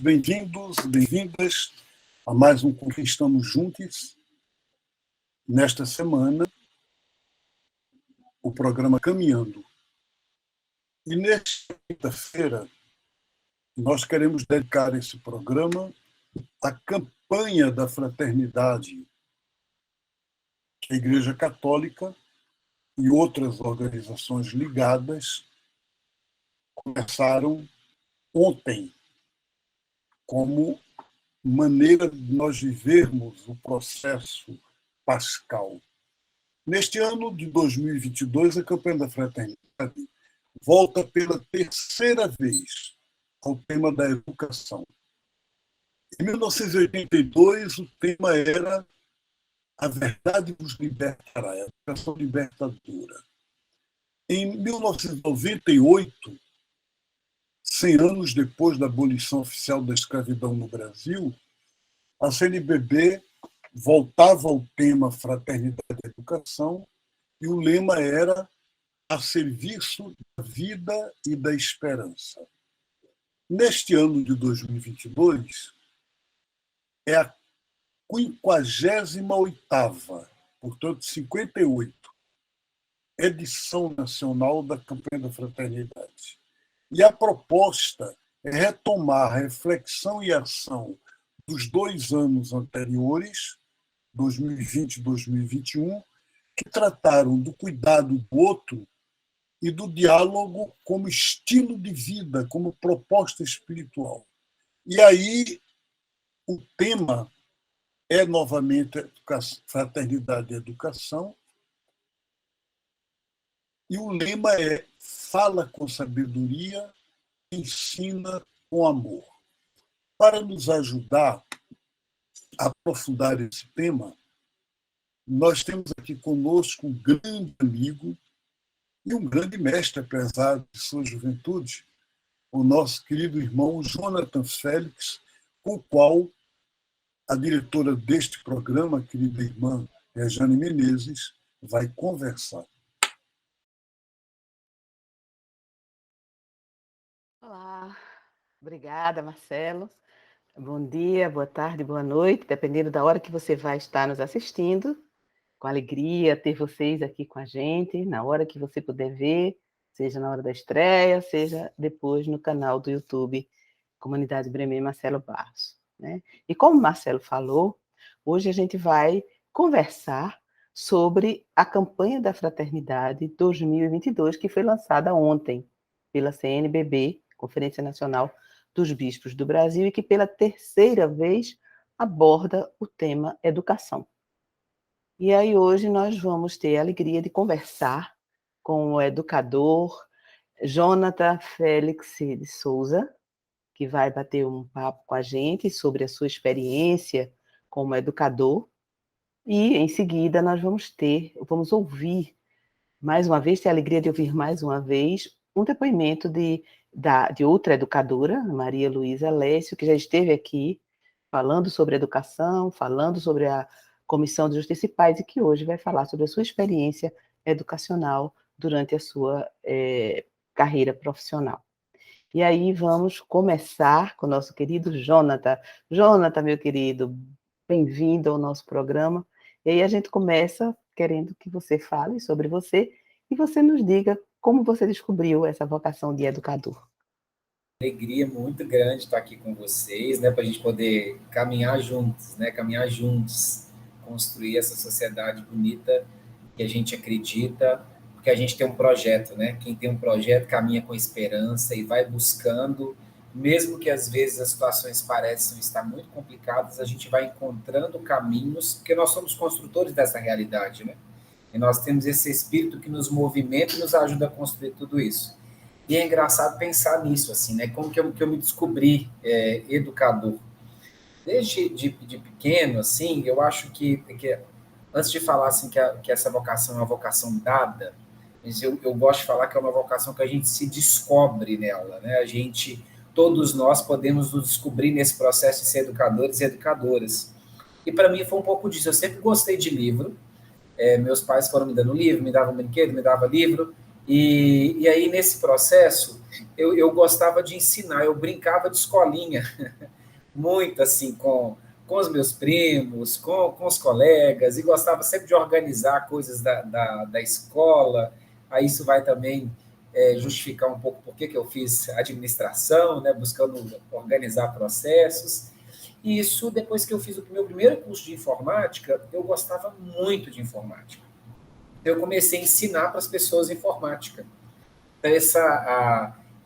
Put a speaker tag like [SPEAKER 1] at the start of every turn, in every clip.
[SPEAKER 1] Bem-vindos, bem-vindas a mais um Conquistamos Juntos. Nesta semana, o programa Caminhando. E nesta quinta-feira, nós queremos dedicar esse programa à campanha da fraternidade que a Igreja Católica e outras organizações ligadas começaram ontem, como maneira de nós vivermos o processo pascal. Neste ano de 2022, a campanha da fraternidade volta pela terceira vez ao tema da educação. Em 1982, o tema era A Verdade nos Libertará, a educação libertadora. Em 1998, 100 anos depois da abolição oficial da escravidão no Brasil, a CNBB voltava ao tema Fraternidade e Educação, e o lema era a serviço da vida e da esperança. Neste ano de 2022, é a 58ª, portanto 58, edição nacional da campanha da fraternidade. E a proposta é retomar a reflexão e ação dos 2 anos anteriores, 2020 e 2021, que trataram do cuidado do outro e do diálogo como estilo de vida, como proposta espiritual. E aí o tema é novamente fraternidade e educação, e o lema é fala com sabedoria, ensina com amor. Para nos ajudar a aprofundar esse tema, nós temos aqui conosco um grande amigo e um grande mestre, apesar de sua juventude, o nosso querido irmão Jonathan Félix, com o qual a diretora deste programa, a querida irmã Rejane Menezes, vai conversar.
[SPEAKER 2] Olá, obrigada, Marcelo. Bom dia, boa tarde, boa noite, dependendo da hora que você vai estar nos assistindo. Com alegria ter vocês aqui com a gente, na hora que você puder ver, seja na hora da estreia, seja depois no canal do YouTube Comunidade Bremen Marcelo Barros, né? E como o Marcelo falou, hoje a gente vai conversar sobre a campanha da Fraternidade 2022, que foi lançada ontem pela CNBB, Conferência Nacional dos Bispos do Brasil, e que pela terceira vez aborda o tema educação. E aí hoje nós vamos ter a alegria de conversar com o educador Jonathan Félix de Souza, que vai bater um papo com a gente sobre a sua experiência como educador. E em seguida nós vamos ouvir mais uma vez, ter a alegria de ouvir mais uma vez um depoimento de outra educadora, Maria Luísa Lécio, que já esteve aqui falando sobre educação, falando sobre a Comissão de Justiça e Paz, e que hoje vai falar sobre a sua experiência educacional durante a sua carreira profissional. E aí vamos começar com o nosso querido Jonathan. Jonathan, meu querido, bem-vindo ao nosso programa. E aí a gente começa querendo que você fale sobre você e você nos diga como você descobriu essa vocação de educador.
[SPEAKER 3] Alegria muito grande estar aqui com vocês, né, para a gente poder caminhar juntos, construir essa sociedade bonita que a gente acredita, porque a gente tem um projeto, né? Quem tem um projeto caminha com esperança e vai buscando, mesmo que às vezes as situações pareçam estar muito complicadas, a gente vai encontrando caminhos, porque nós somos construtores dessa realidade, né? E nós temos esse espírito que nos movimenta e nos ajuda a construir tudo isso. E é engraçado pensar nisso, assim, né? Como que eu me descobri educador. Desde de pequeno, assim, eu acho que antes de falar assim, que essa vocação é uma vocação dada, mas eu gosto de falar que é uma vocação que a gente se descobre nela, né? Todos nós podemos nos descobrir nesse processo de ser educadores e educadoras. E para mim foi um pouco disso. Eu sempre gostei de livro. Meus pais foram me dando livro, me davam brinquedo, me davam livro. E aí, nesse processo, eu gostava de ensinar, eu brincava de escolinha, muito assim, com os meus primos, com os colegas, e gostava sempre de organizar coisas da escola. Aí isso vai também justificar um pouco por que eu fiz administração, né, buscando organizar processos. E isso, depois que eu fiz o meu primeiro curso de informática, eu gostava muito de informática. Eu comecei a ensinar para as pessoas informática. Então,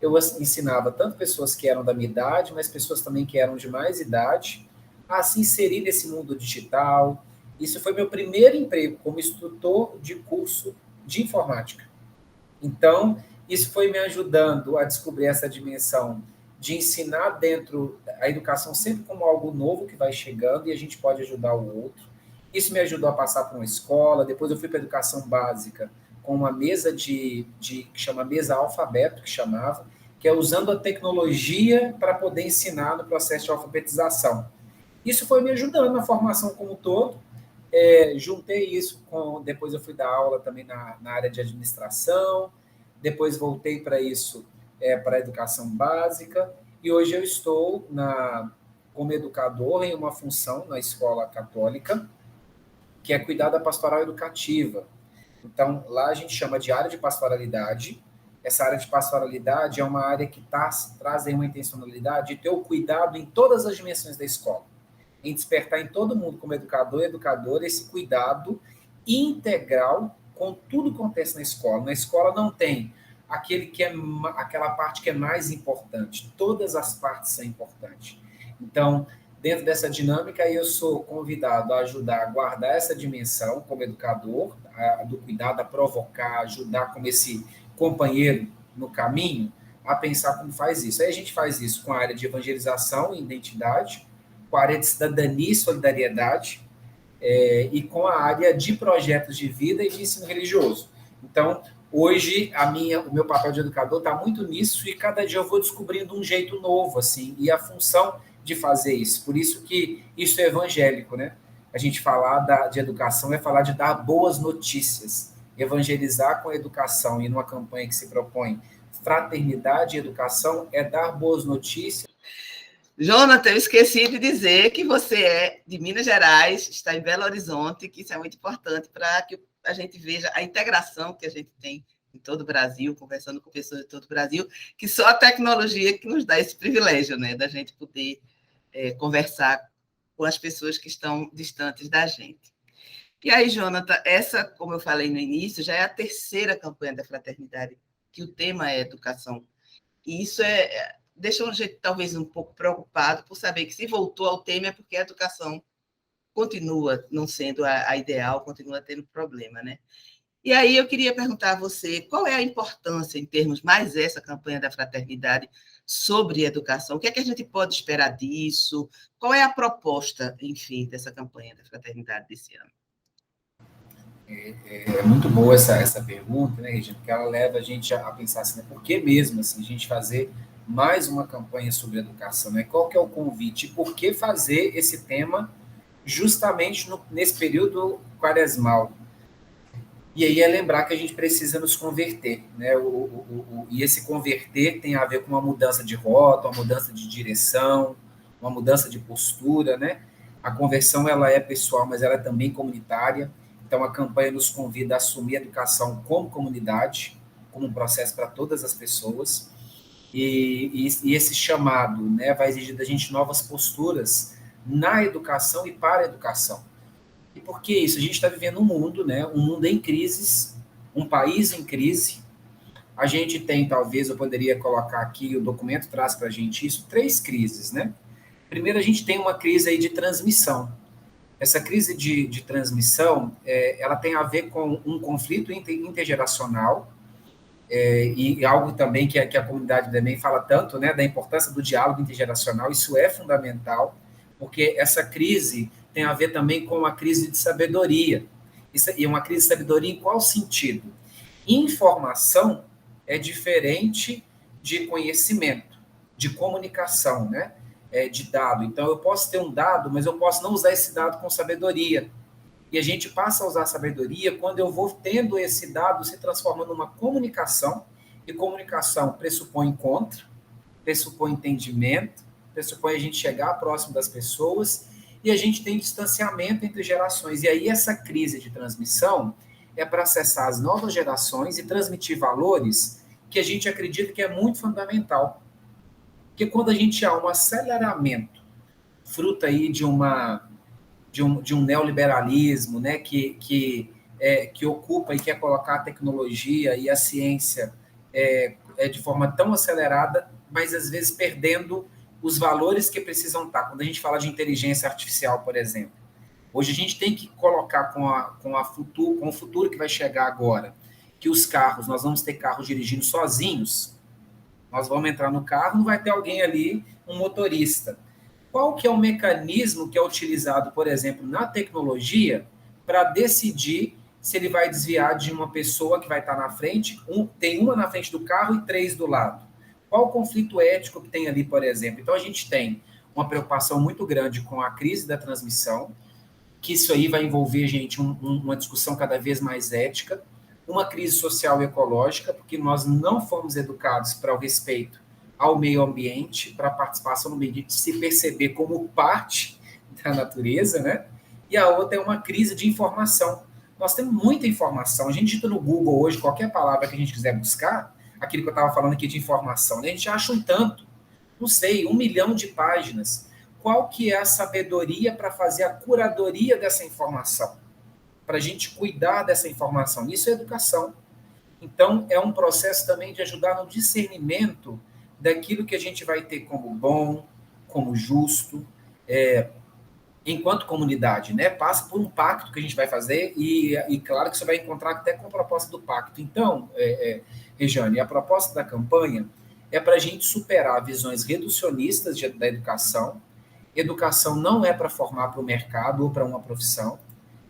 [SPEAKER 3] eu ensinava tanto pessoas que eram da minha idade, mas pessoas também que eram de mais idade, a se inserir nesse mundo digital. Isso foi meu primeiro emprego como instrutor de curso de informática. Então, isso foi me ajudando a descobrir essa dimensão de ensinar dentro a educação sempre como algo novo que vai chegando e a gente pode ajudar o outro. Isso me ajudou a passar por uma escola, depois eu fui para a educação básica, com uma mesa que chama mesa alfabeto, que é usando a tecnologia para poder ensinar no processo de alfabetização. Isso foi me ajudando na formação como um todo. Juntei isso depois eu fui dar aula também na área de administração, depois voltei para isso, para a educação básica, e hoje eu estou como educador em uma função na escola católica, que é cuidar da pastoral educativa. Então, lá a gente chama de área de pastoralidade. Essa área de pastoralidade é uma área que traz uma intencionalidade de ter o cuidado em todas as dimensões da escola, em despertar em todo mundo, como educador e educadora, esse cuidado integral com tudo que acontece na escola. Na escola não tem aquela parte que é mais importante. Todas as partes são importantes. Então, dentro dessa dinâmica, eu sou convidado a ajudar a guardar essa dimensão como educador, do cuidado, a provocar, ajudar como esse companheiro no caminho, a pensar como faz isso. Aí a gente faz isso com a área de evangelização e identidade, com a área de cidadania e solidariedade, e com a área de projetos de vida e de ensino religioso. Então, hoje, o meu papel de educador está muito nisso, e cada dia eu vou descobrindo um jeito novo, assim, e a função de fazer isso. Por isso que isso é evangélico, né? A gente falar de educação é falar de dar boas notícias. Evangelizar com a educação, e numa campanha que se propõe fraternidade e educação, é dar boas notícias.
[SPEAKER 2] Jonathan, eu esqueci de dizer que você é de Minas Gerais, está em Belo Horizonte, que isso é muito importante para que a gente veja a integração que a gente tem em todo o Brasil, conversando com pessoas de todo o Brasil, que só a tecnologia que nos dá esse privilégio, né, da gente poder conversar com as pessoas que estão distantes da gente. E aí, Jonathan, essa, como eu falei no início, já é a terceira campanha da Fraternidade, que o tema é educação. E isso deixa a gente talvez um pouco preocupado por saber que se voltou ao tema é porque a educação continua não sendo a ideal, continua tendo problema, né? E aí eu queria perguntar a você qual é a importância, em termos mais essa campanha da Fraternidade, sobre educação. O que é que a gente pode esperar disso? Qual é a proposta, enfim, dessa campanha da Fraternidade desse ano?
[SPEAKER 3] É muito boa essa pergunta, né, Regina? Porque ela leva a gente a pensar assim, né, por que mesmo assim, a gente fazer mais uma campanha sobre educação? Né? Qual que é o convite? E por que fazer esse tema justamente nesse período quaresmal? E aí é lembrar que a gente precisa nos converter, né? E esse converter tem a ver com uma mudança de rota, uma mudança de direção, uma mudança de postura, né? A conversão, ela é pessoal, mas ela é também comunitária. Então, a campanha nos convida a assumir a educação como comunidade, como um processo para todas as pessoas. E esse chamado, né, vai exigir da gente novas posturas na educação e para a educação. E por que isso? A gente está vivendo um mundo, né? Um mundo em crise, um país em crise. A gente tem, talvez, eu poderia colocar aqui, o documento traz para a gente isso, 3 crises, né? Primeiro, a gente tem uma crise aí de transmissão. Essa crise de transmissão, ela tem a ver com um conflito intergeracional, e algo também que a comunidade também fala tanto, né, da importância do diálogo intergeracional. Isso é fundamental, porque essa crise tem a ver também com uma crise de sabedoria. E uma crise de sabedoria em qual sentido? Informação é diferente de conhecimento, de comunicação, né? De dado. Então, eu posso ter um dado, mas eu posso não usar esse dado com sabedoria. E a gente passa a usar a sabedoria quando eu vou tendo esse dado se transformando numa comunicação, e comunicação pressupõe encontro, pressupõe entendimento, pressupõe a gente chegar próximo das pessoas, e a gente tem distanciamento entre gerações. E aí essa crise de transmissão é para acessar as novas gerações e transmitir valores que a gente acredita que é muito fundamental. Porque quando a gente há um aceleramento, fruto aí de um neoliberalismo, né, que ocupa e quer colocar a tecnologia e a ciência de forma tão acelerada, mas às vezes perdendo os valores que precisam estar. Quando a gente fala de inteligência artificial, por exemplo, hoje a gente tem que colocar com o futuro que vai chegar agora, que os carros, nós vamos ter carros dirigindo sozinhos, nós vamos entrar no carro, não vai ter alguém ali, um motorista. Qual que é o mecanismo que é utilizado, por exemplo, na tecnologia, para decidir se ele vai desviar de uma pessoa que vai estar na frente, tem uma na frente do carro e 3 do lado? Qual o conflito ético que tem ali, por exemplo? Então, a gente tem uma preocupação muito grande com a crise da transmissão, que isso aí vai envolver, gente, uma discussão cada vez mais ética, uma crise social e ecológica, porque nós não fomos educados para o respeito ao meio ambiente, para a participação no meio ambiente, se perceber como parte da natureza, né? E a outra é uma crise de informação. Nós temos muita informação. A gente digita no Google hoje, qualquer palavra que a gente quiser buscar, aquilo que eu estava falando aqui de informação, né? A gente acha um tanto, não sei, 1 milhão de páginas. Qual que é a sabedoria para fazer a curadoria dessa informação? Para a gente cuidar dessa informação. Isso é educação. Então, é um processo também de ajudar no discernimento daquilo que a gente vai ter como bom, como justo, enquanto comunidade, né? Passa por um pacto que a gente vai fazer e claro que você vai encontrar até com a proposta do pacto. Então, Rejane, a proposta da campanha é para a gente superar visões reducionistas da educação. Educação não é para formar para o mercado ou para uma profissão.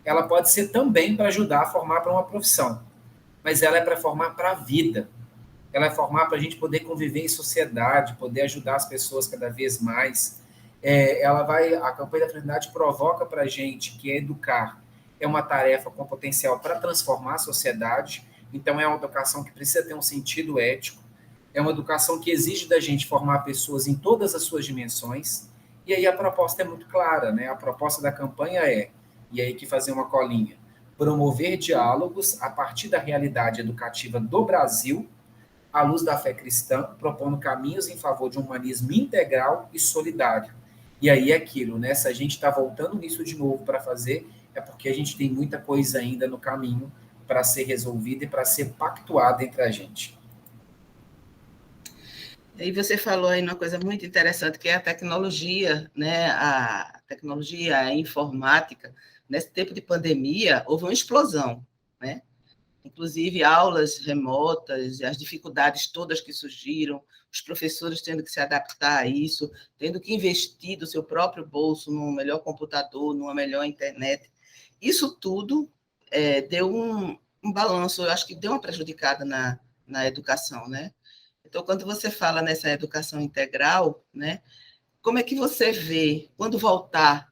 [SPEAKER 3] Ela pode ser também para ajudar a formar para uma profissão, mas ela é para formar para a vida. Ela é formar para a gente poder conviver em sociedade, poder ajudar as pessoas cada vez mais. A campanha da fraternidade provoca para a gente que educar é uma tarefa com potencial para transformar a sociedade. Então, é uma educação que precisa ter um sentido ético, é uma educação que exige da gente formar pessoas em todas as suas dimensões, e aí a proposta é muito clara, né? A proposta da campanha e aí que fazer uma colinha, promover diálogos a partir da realidade educativa do Brasil, à luz da fé cristã, propondo caminhos em favor de um humanismo integral e solidário. E aí é aquilo, né? Se a gente está voltando nisso de novo para fazer, é porque a gente tem muita coisa ainda no caminho para ser resolvida e para ser pactuada entre a gente.
[SPEAKER 2] E você falou aí uma coisa muito interessante, que é a tecnologia, né? A tecnologia, a informática. Nesse tempo de pandemia, houve uma explosão, né? Inclusive aulas remotas, as dificuldades todas que surgiram, os professores tendo que se adaptar a isso, tendo que investir do seu próprio bolso num melhor computador, numa melhor internet. Isso tudo deu um balanço, eu acho que deu uma prejudicada na educação, né? Então, quando você fala nessa educação integral, né, como é que você vê, quando voltar,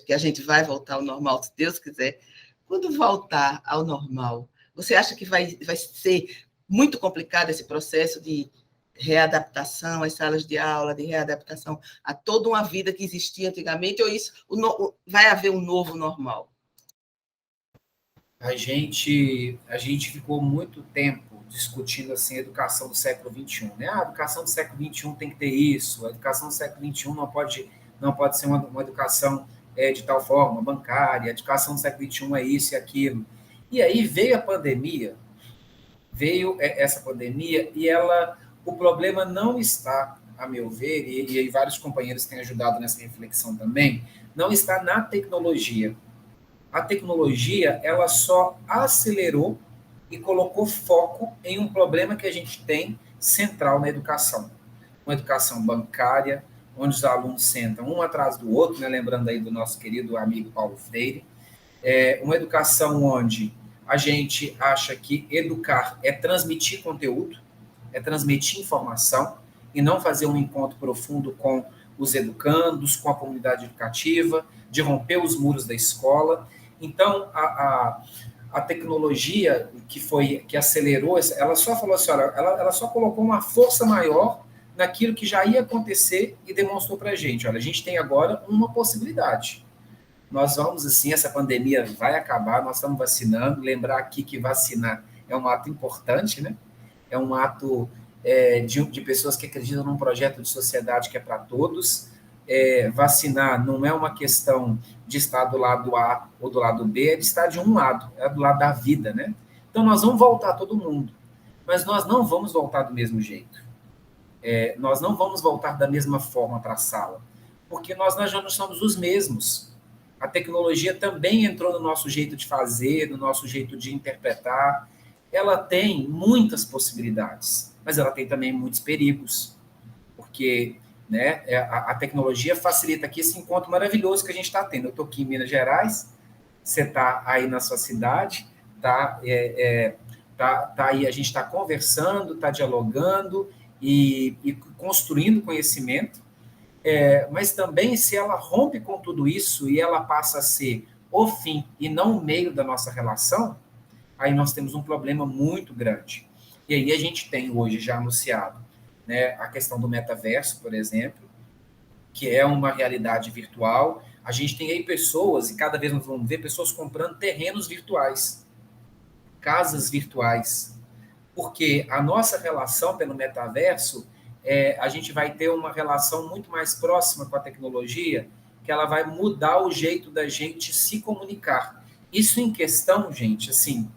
[SPEAKER 2] que a gente vai voltar ao normal, se Deus quiser, quando voltar ao normal, você acha que vai ser muito complicado esse processo de readaptação às salas de aula, de readaptação a toda uma vida que existia antigamente, ou isso vai haver um novo normal?
[SPEAKER 3] A gente ficou muito tempo discutindo assim, a educação do século XXI. Né? A educação do século XXI tem que ter isso, a educação do século XXI não pode ser uma educação de tal forma, bancária, a educação do século XXI é isso e aquilo. E aí veio essa pandemia e o problema não está, a meu ver, e aí vários companheiros têm ajudado nessa reflexão também, não está na tecnologia. A tecnologia, ela só acelerou e colocou foco em um problema que a gente tem central na educação. Uma educação bancária, onde os alunos sentam um atrás do outro, né? Lembrando aí do nosso querido amigo Paulo Freire. Uma educação onde a gente acha que educar é transmitir conteúdo, é transmitir informação, e não fazer um encontro profundo com os educandos, com a comunidade educativa, de romper os muros da escola. Então, a tecnologia que acelerou, ela só falou assim, olha, ela só colocou uma força maior naquilo que já ia acontecer e demonstrou para a gente, olha, a gente tem agora uma possibilidade. Nós vamos, assim, essa pandemia vai acabar, nós estamos vacinando, lembrar aqui que vacinar é um ato importante, né? É um ato de pessoas que acreditam num projeto de sociedade que é para todos. Vacinar não é uma questão de estar do lado A ou do lado B, é de estar de um lado, é do lado da vida, né? Então, nós vamos voltar todo mundo, mas nós não vamos voltar do mesmo jeito. Nós não vamos voltar da mesma forma para a sala, porque nós já não somos os mesmos. A tecnologia também entrou no nosso jeito de fazer, no nosso jeito de interpretar. Ela tem muitas possibilidades, mas ela tem também muitos perigos, porque, né, a tecnologia facilita aqui esse encontro maravilhoso que a gente está tendo. Eu estou aqui em Minas Gerais, você está aí na sua cidade, tá aí, a gente está conversando, está dialogando e construindo conhecimento, mas também se ela rompe com tudo isso e ela passa a ser o fim e não o meio da nossa relação, aí nós temos um problema muito grande. E aí a gente tem hoje já anunciado, né, a questão do metaverso, por exemplo, que é uma realidade virtual. A gente tem aí pessoas, e cada vez nós vamos ver pessoas comprando terrenos virtuais, casas virtuais, porque a nossa relação pelo metaverso, a gente vai ter uma relação muito mais próxima com a tecnologia, que ela vai mudar o jeito da gente se comunicar. Isso em questão, gente, assim,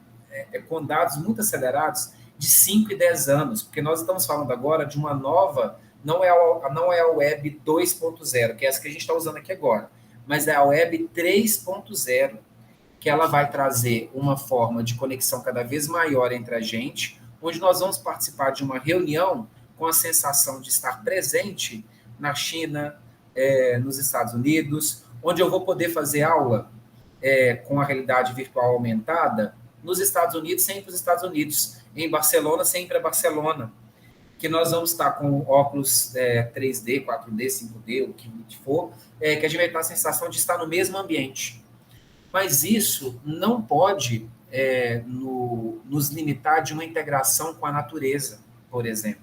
[SPEAKER 3] com dados muito acelerados, de 5 e 10 anos, porque nós estamos falando agora de uma nova, não é a Web 2.0, que é essa que a gente está usando aqui agora, mas é a Web 3.0, que ela vai trazer uma forma de conexão cada vez maior entre a gente, onde nós vamos participar de uma reunião com a sensação de estar presente na China, nos Estados Unidos, onde eu vou poder fazer aula com a realidade virtual aumentada nos Estados Unidos, sempre os Estados Unidos, em Barcelona, sempre a Barcelona, que nós vamos estar com óculos 3D, 4D, 5D, o que for, que a gente vai ter a sensação de estar no mesmo ambiente. Mas isso não pode nos limitar de uma integração com a natureza, por exemplo.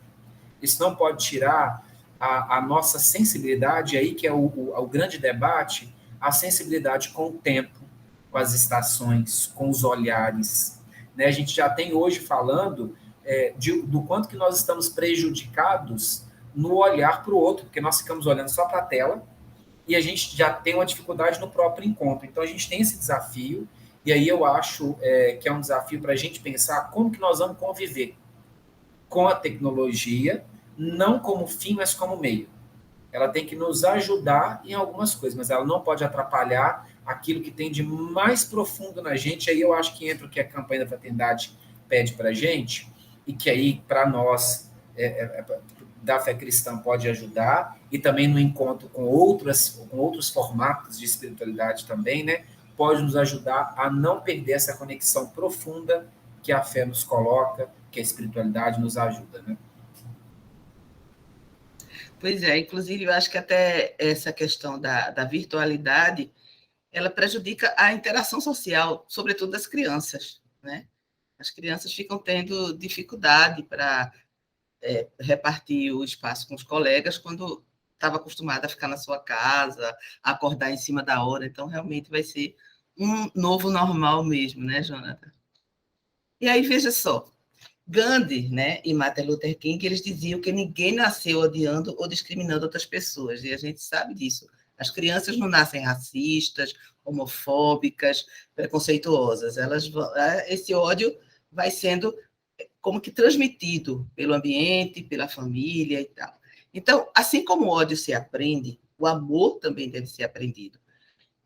[SPEAKER 3] Isso não pode tirar a nossa sensibilidade, aí que é o grande debate, a sensibilidade com o tempo, com as estações, com os olhares. Né? A gente já tem hoje falando do quanto que nós estamos prejudicados no olhar para o outro, porque nós ficamos olhando só para a tela, e a gente já tem uma dificuldade no próprio encontro. Então, a gente tem esse desafio, e aí eu acho que é um desafio para a gente pensar como que nós vamos conviver com a tecnologia, não como fim, mas como meio. Ela tem que nos ajudar em algumas coisas, mas ela não pode atrapalhar aquilo que tem de mais profundo na gente. Aí eu acho que entra o que a campanha da fraternidade pede para a gente, e que aí, para nós, da fé cristã, pode ajudar, e também no encontro com outros formatos de espiritualidade também, né? Pode nos ajudar a não perder essa conexão profunda que a fé nos coloca, que a espiritualidade nos ajuda, né?
[SPEAKER 2] Pois é, inclusive eu acho que até essa questão da virtualidade, ela prejudica a interação social, sobretudo das crianças, né? As crianças ficam tendo dificuldade para repartir o espaço com os colegas quando estava acostumada a ficar na sua casa, acordar em cima da hora. Então, realmente vai ser um novo normal mesmo, né, Jonathan? E aí, veja só, Gandhi, né, e Martin Luther King, eles diziam que ninguém nasceu odiando ou discriminando outras pessoas, e a gente sabe disso. As crianças não nascem racistas, homofóbicas, preconceituosas. Esse ódio vai sendo como que transmitido pelo ambiente, pela família e tal. Então, assim como o ódio se aprende, o amor também deve ser aprendido.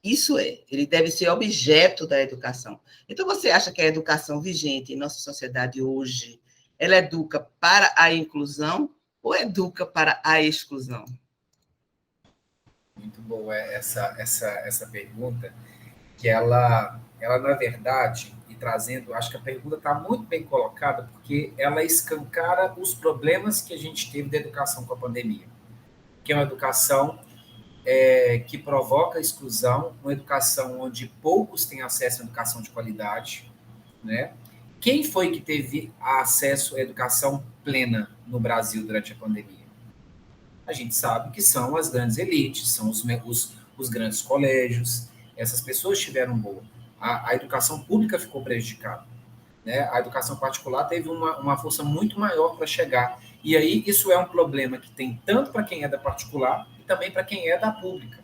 [SPEAKER 2] Ele deve ser objeto da educação. Então, você acha que a educação vigente em nossa sociedade hoje, ela educa para a inclusão ou educa para a exclusão?
[SPEAKER 3] Muito boa essa pergunta, que ela, na verdade, e trazendo, acho que a pergunta está muito bem colocada, porque ela escancara os problemas que a gente teve da educação com a pandemia, que é uma educação que provoca exclusão, uma educação onde poucos têm acesso à educação de qualidade, né? Quem foi que teve acesso à educação plena no Brasil durante a pandemia? A gente sabe que são as grandes elites, são os grandes colégios, essas pessoas tiveram boa. A educação pública ficou prejudicada, né? A educação particular teve uma força muito maior para chegar. E aí isso é um problema que tem tanto para quem é da particular e também para quem é da pública.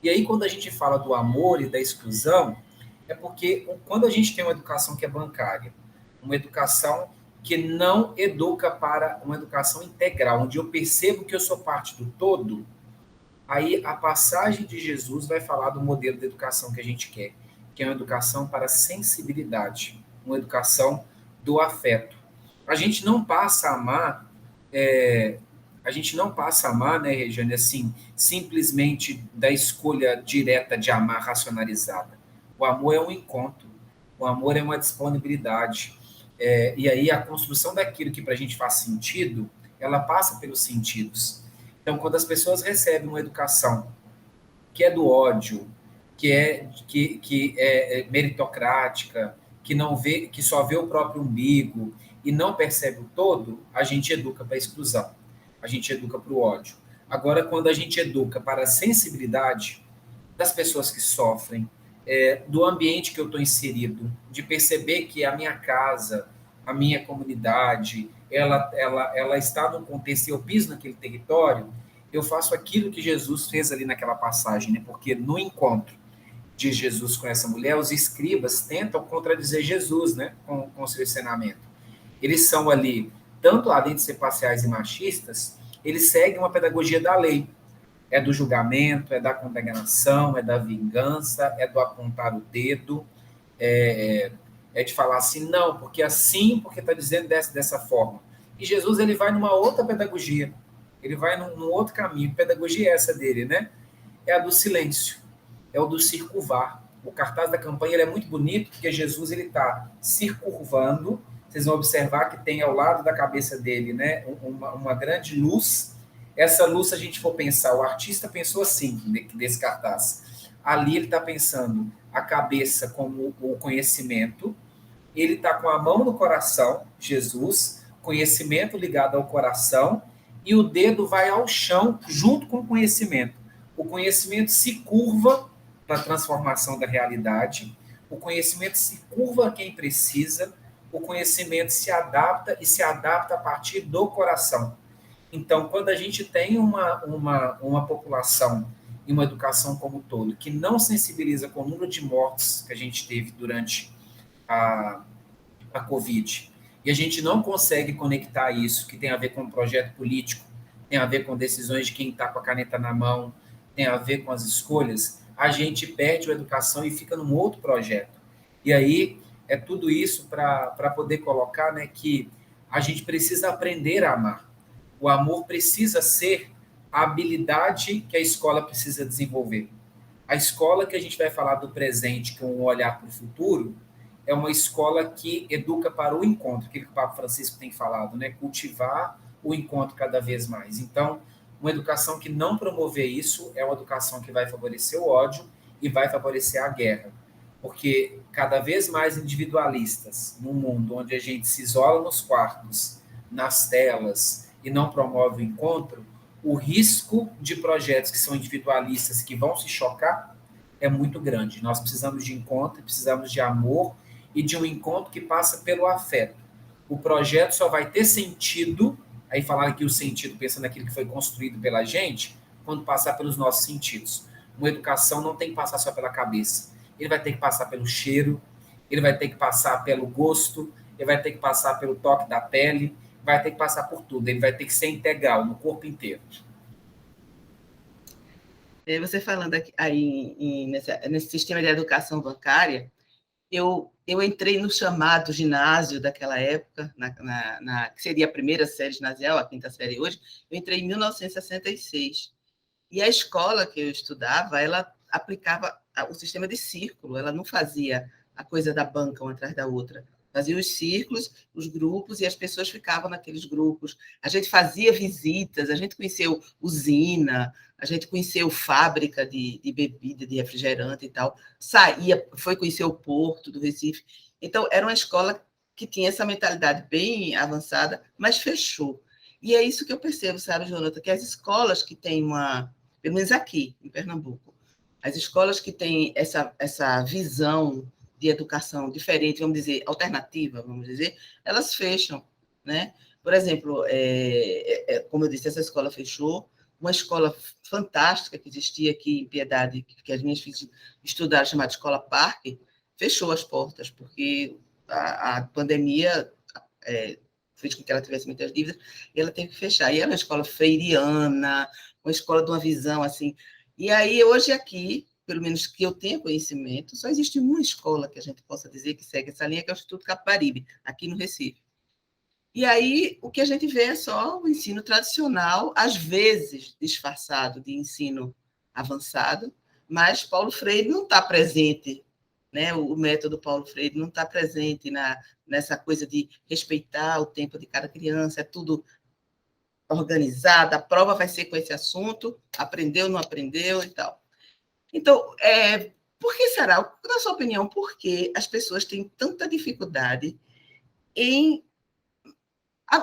[SPEAKER 3] E aí quando a gente fala do amor e da exclusão, é porque quando a gente tem uma educação que é bancária, uma educação que não educa para uma educação integral, onde eu percebo que eu sou parte do todo, aí a passagem de Jesus vai falar do modelo de educação que a gente quer, que é uma educação para sensibilidade, uma educação do afeto. A gente não passa a amar, a gente não passa a amar, né, Regiane, assim, simplesmente da escolha direta de amar racionalizada. O amor é um encontro, o amor é uma disponibilidade. E aí a construção daquilo que para a gente faz sentido, ela passa pelos sentidos. Então, quando as pessoas recebem uma educação que é do ódio, que é meritocrática, que não vê, que só vê o próprio umbigo e não percebe o todo, a gente educa para a exclusão, a gente educa para o ódio. Agora, quando a gente educa para a sensibilidade das pessoas que sofrem, do ambiente que eu estou inserido, de perceber que a minha casa, a minha comunidade, ela está num contexto e eu piso naquele território, eu faço aquilo que Jesus fez ali naquela passagem, né? Porque no encontro de Jesus com essa mulher, os escribas tentam contradizer Jesus, né? Com seu ensinamento. Eles são ali, tanto além de ser parciais e machistas, eles seguem uma pedagogia da lei. É do julgamento, é da condenação, é da vingança, é do apontar o dedo, é de falar assim, não, porque está dizendo dessa forma. E Jesus ele vai numa outra pedagogia, ele vai num outro caminho. Que pedagogia é essa dele, né? É a do silêncio, é o do se curvar. O cartaz da campanha ele é muito bonito, porque Jesus ele está se curvando. Vocês vão observar que tem ao lado da cabeça dele, né, uma grande luz. Essa luz, se a gente for pensar, o artista pensou assim, desse cartaz. Ali ele está pensando a cabeça como o conhecimento, ele está com a mão no coração, Jesus, conhecimento ligado ao coração, e o dedo vai ao chão junto com o conhecimento. O conhecimento se curva para a transformação da realidade, o conhecimento se curva a quem precisa, o conhecimento se adapta e se adapta a partir do coração. Então, quando a gente tem uma população e uma educação como um todo que não sensibiliza com o número de mortes que a gente teve durante a Covid, e a gente não consegue conectar isso, que tem a ver com um projeto político, tem a ver com decisões de quem está com a caneta na mão, tem a ver com as escolhas, a gente perde a educação e fica num outro projeto. E aí, é tudo isso para poder colocar, né, que a gente precisa aprender a amar. O amor precisa ser a habilidade que a escola precisa desenvolver. A escola que a gente vai falar do presente com um olhar para o futuro é uma escola que educa para o encontro, aquilo que o Papa Francisco tem falado, né? Cultivar o encontro cada vez mais. Então, uma educação que não promover isso é uma educação que vai favorecer o ódio e vai favorecer a guerra. Porque cada vez mais individualistas, num mundo onde a gente se isola nos quartos, nas telas e não promove o encontro, o risco de projetos que são individualistas, que vão se chocar, é muito grande. Nós precisamos de encontro, precisamos de amor e de um encontro que passa pelo afeto. O projeto só vai ter sentido, aí falar aqui o sentido, pensando naquilo que foi construído pela gente, quando passar pelos nossos sentidos. Uma educação não tem que passar só pela cabeça. Ele vai ter que passar pelo cheiro, ele vai ter que passar pelo gosto, ele vai ter que passar pelo toque da pele, vai ter que passar por tudo, ele vai ter que ser integral, no corpo inteiro.
[SPEAKER 2] Você falando aqui, aí nesse sistema de educação bancária, eu entrei no chamado ginásio daquela época, que seria a primeira série ginasial, a quinta série hoje, eu entrei em 1966. E a escola que eu estudava, ela aplicava o sistema de círculo, ela não fazia a coisa da banca uma atrás da outra. Fazia os círculos, os grupos, e as pessoas ficavam naqueles grupos. A gente fazia visitas, a gente conheceu usina, a gente conheceu fábrica de bebida, de refrigerante e tal. Saía, foi conhecer o Porto do Recife. Então, era uma escola que tinha essa mentalidade bem avançada, mas fechou. E é isso que eu percebo, sabe, Jonathan, que as escolas que têm pelo menos aqui, em Pernambuco, as escolas que têm essa visão de educação diferente, vamos dizer, alternativa, vamos dizer, elas fecham, né? Por exemplo, como eu disse, essa escola fechou, uma escola fantástica que existia aqui em Piedade, que as minhas filhas estudaram, chamada Escola Parque, fechou as portas, porque a pandemia fez com que ela tivesse muitas dívidas, e ela teve que fechar. E era uma escola freiriana, uma escola de uma visão assim. E aí, hoje aqui, pelo menos que eu tenha conhecimento, só existe uma escola que a gente possa dizer que segue essa linha, que é o Instituto Capibaribe, aqui no Recife. E aí, o que a gente vê é só o ensino tradicional, às vezes disfarçado de ensino avançado, mas Paulo Freire não está presente, né? O método Paulo Freire não está presente nessa coisa de respeitar o tempo de cada criança, é tudo organizado, a prova vai ser com esse assunto, aprendeu, não aprendeu e tal. Então, por que será, na sua opinião, por que as pessoas têm tanta dificuldade em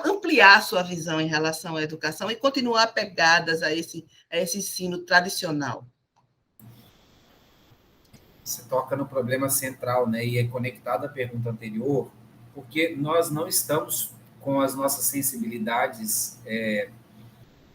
[SPEAKER 2] ampliar a sua visão em relação à educação e continuar apegadas a esse ensino tradicional?
[SPEAKER 3] Você toca no problema central, né? E é conectado à pergunta anterior, porque nós não estamos com as nossas sensibilidades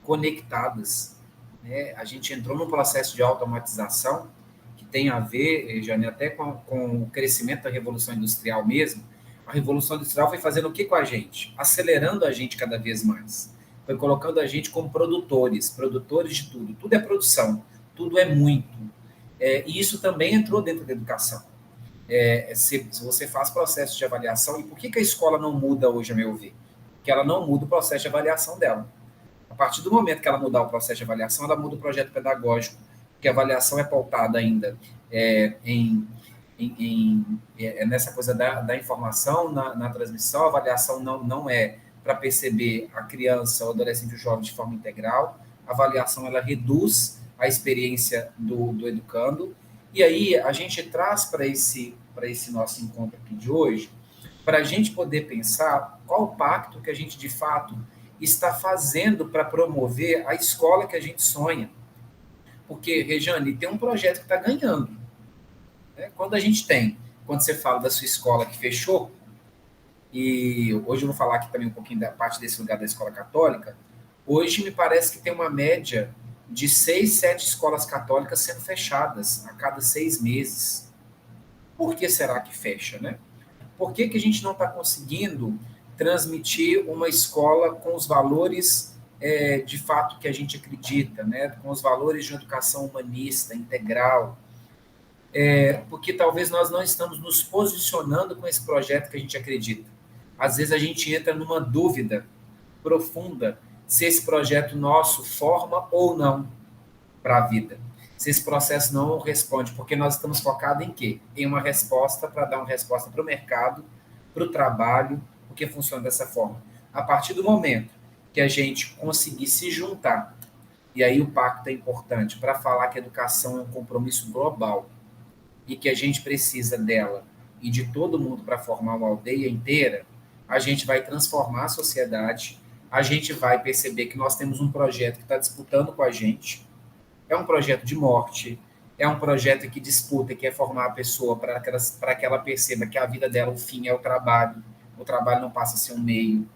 [SPEAKER 3] conectadas, né? A gente entrou num processo de automatização que tem a ver, Jane, até com o crescimento da Revolução Industrial mesmo. A Revolução Industrial foi fazendo o que com a gente? Acelerando a gente cada vez mais. Foi colocando a gente como produtores de tudo. Tudo é produção, tudo é muito. E isso também entrou dentro da educação. Se você faz processo de avaliação, e por que a escola não muda hoje, a meu ver? Porque ela não muda o processo de avaliação dela. A partir do momento que ela mudar o processo de avaliação, ela muda o projeto pedagógico, porque a avaliação é pautada ainda nessa coisa da informação, na transmissão. A avaliação não é para perceber a criança, o adolescente ou o jovem de forma integral. A avaliação ela reduz a experiência do educando. E aí a gente traz para esse nosso encontro aqui de hoje, para a gente poder pensar qual o pacto que a gente, de fato, está fazendo para promover a escola que a gente sonha. Porque, Rejane, tem um projeto que está ganhando. Né? Quando você fala da sua escola que fechou, e hoje eu vou falar aqui também um pouquinho da parte desse lugar da escola católica, hoje me parece que tem uma média de 6, 7 escolas católicas sendo fechadas a cada 6 meses. Por que será que fecha, né? Por que a gente não está conseguindo transmitir uma escola com os valores de fato que a gente acredita, né? Com os valores de educação humanista, integral? Porque talvez nós não estamos nos posicionando com esse projeto que a gente acredita. Às vezes a gente entra numa dúvida profunda se esse projeto nosso forma ou não para a vida. Se esse processo não responde, porque nós estamos focados em quê? Em uma resposta, para dar uma resposta para o mercado, para o trabalho, porque funciona dessa forma. A partir do momento que a gente conseguir se juntar, e aí o pacto é importante, para falar que a educação é um compromisso global, e que a gente precisa dela e de todo mundo para formar uma aldeia inteira, a gente vai transformar a sociedade, a gente vai perceber que nós temos um projeto que está disputando com a gente, é um projeto de morte, é um projeto que disputa, que é formar a pessoa para que ela perceba que a vida dela, o fim é o trabalho não passa a ser um meio.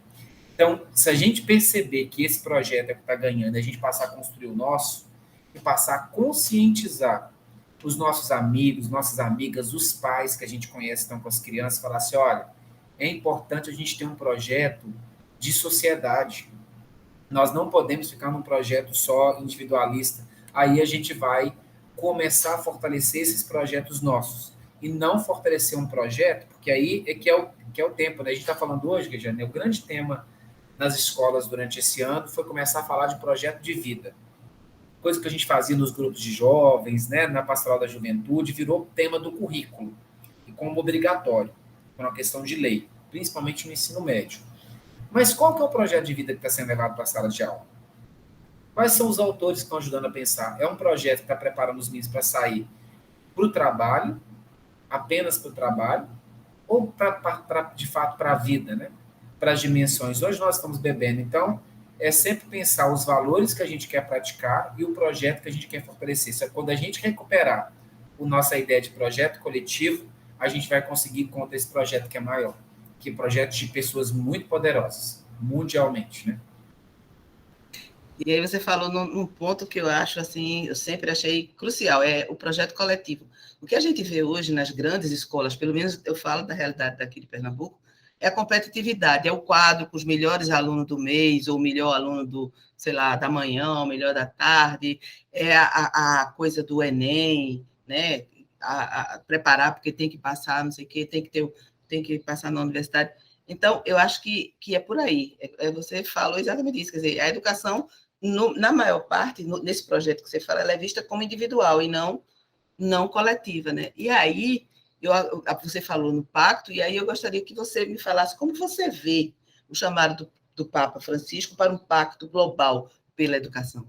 [SPEAKER 3] Então, se a gente perceber que esse projeto é o que está ganhando, a gente passar a construir o nosso, e passar a conscientizar os nossos amigos, nossas amigas, os pais que a gente conhece estão com as crianças, falar assim, olha, é importante a gente ter um projeto de sociedade. Nós não podemos ficar num projeto só individualista. Aí a gente vai começar a fortalecer esses projetos nossos e não fortalecer um projeto, porque aí que é o tempo, né? A gente está falando hoje, Regiane, o grande tema nas escolas durante esse ano foi começar a falar de projeto de vida. Coisa que a gente fazia nos grupos de jovens, né, na pastoral da juventude, virou tema do currículo, e como obrigatório. por uma questão de lei, principalmente no ensino médio. Mas qual que é o projeto de vida que está sendo levado para a sala de aula? Quais são os autores que estão ajudando a pensar? É um projeto que está preparando os meninos para sair para o trabalho, apenas para o trabalho, ou de fato para a vida, né? Para as dimensões. Hoje nós estamos bebendo, então é sempre pensar os valores que a gente quer praticar e o projeto que a gente quer fortalecer. Quando a gente recuperar a nossa ideia de projeto coletivo, a gente vai conseguir contra esse projeto que é maior, que é projeto de pessoas muito poderosas, mundialmente, né?
[SPEAKER 2] E aí você falou num ponto que eu acho assim, eu sempre achei crucial, é o projeto coletivo. O que a gente vê hoje nas grandes escolas, pelo menos eu falo da realidade daqui de Pernambuco, é a competitividade, é o quadro com os melhores alunos do mês, ou o melhor aluno do, sei lá, da manhã, o melhor da tarde, é a coisa do Enem, né? A preparar porque tem que passar, não sei o quê, tem que passar na universidade. Então, eu acho que é por aí. Você falou exatamente isso, quer dizer, a educação na maior parte, nesse projeto que você fala, ela é vista como individual e não coletiva, né? E aí, você falou no pacto, e aí eu gostaria que você me falasse como você vê o chamado do Papa Francisco para um pacto global pela educação.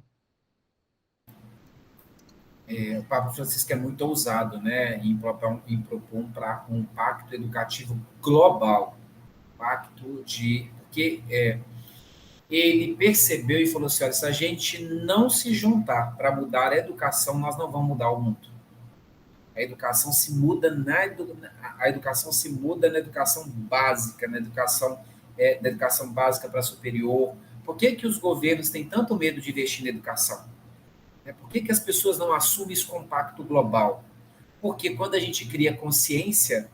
[SPEAKER 3] O Papa Francisco é muito ousado, né, em propor um pacto educativo global, pacto de... Porque ele percebeu e falou assim, olha, se a gente não se juntar para mudar a educação, nós não vamos mudar o mundo. A educação se muda a educação se muda na educação básica, da educação básica para superior. Por que que os governos têm tanto medo de investir na educação? Por que que as pessoas não assumem esse compacto global? Porque quando a gente cria consciência,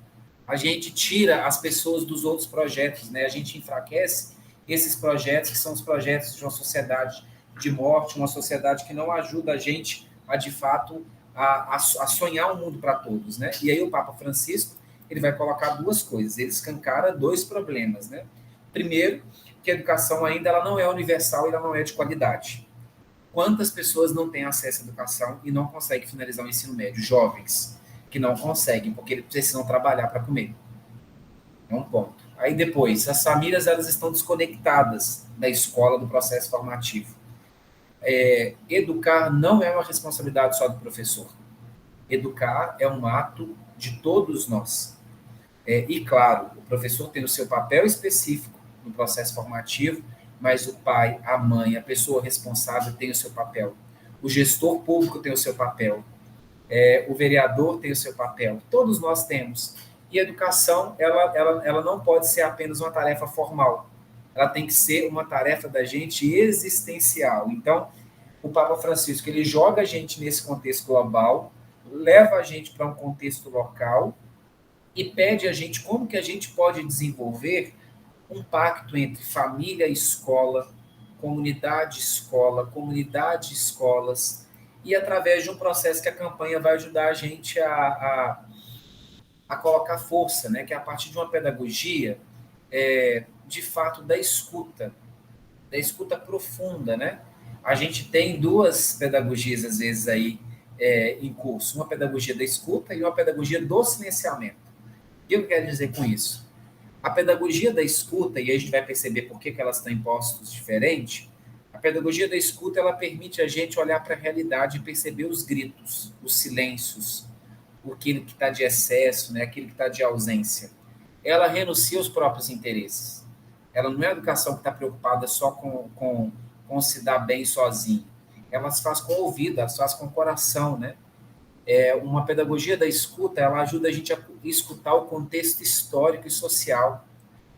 [SPEAKER 3] a gente tira as pessoas dos outros projetos, né? A gente enfraquece esses projetos, que são os projetos de uma sociedade de morte, uma sociedade que não ajuda a gente a, de fato, a sonhar um mundo para todos, né? E aí o Papa Francisco, ele vai colocar duas coisas, ele escancara dois problemas, né? Primeiro, que a educação ainda ela não é universal e ela não é de qualidade. Quantas pessoas não têm acesso à educação e não conseguem finalizar o ensino médio? Jovens que não conseguem, porque eles precisam trabalhar para comer. É um ponto. Aí depois, as famílias elas estão desconectadas da escola, do processo formativo. Educar não é uma responsabilidade só do professor. Educar é um ato de todos nós. E, claro, o professor tem o seu papel específico no processo formativo, mas o pai, a mãe, a pessoa responsável tem o seu papel. O gestor público tem o seu papel. O vereador tem o seu papel. Todos nós temos. E a educação, ela não pode ser apenas uma tarefa formal. Ela tem que ser uma tarefa da gente existencial. Então, o Papa Francisco, ele joga a gente nesse contexto global, leva a gente para um contexto local e pede a gente como que a gente pode desenvolver um pacto entre família e escola, comunidade escolas, e através de um processo que a campanha vai ajudar a gente a colocar força, né? Que é a partir de uma pedagogia, de fato, da escuta profunda, né? A gente tem duas pedagogias, às vezes, aí em curso, uma pedagogia da escuta e uma pedagogia do silenciamento. O que eu quero dizer com isso? A pedagogia da escuta, e aí a gente vai perceber por que elas estão em postos diferentes, a pedagogia da escuta, ela permite a gente olhar para a realidade e perceber os gritos, os silêncios, aquilo que está de excesso, né? Aquilo que está de ausência. Ela renuncia aos próprios interesses. Ela não é a educação que está preocupada só com se dar bem sozinho. Ela se faz com o ouvido, ela se faz com o coração, né? Uma pedagogia da escuta, ela ajuda a gente a escutar o contexto histórico e social.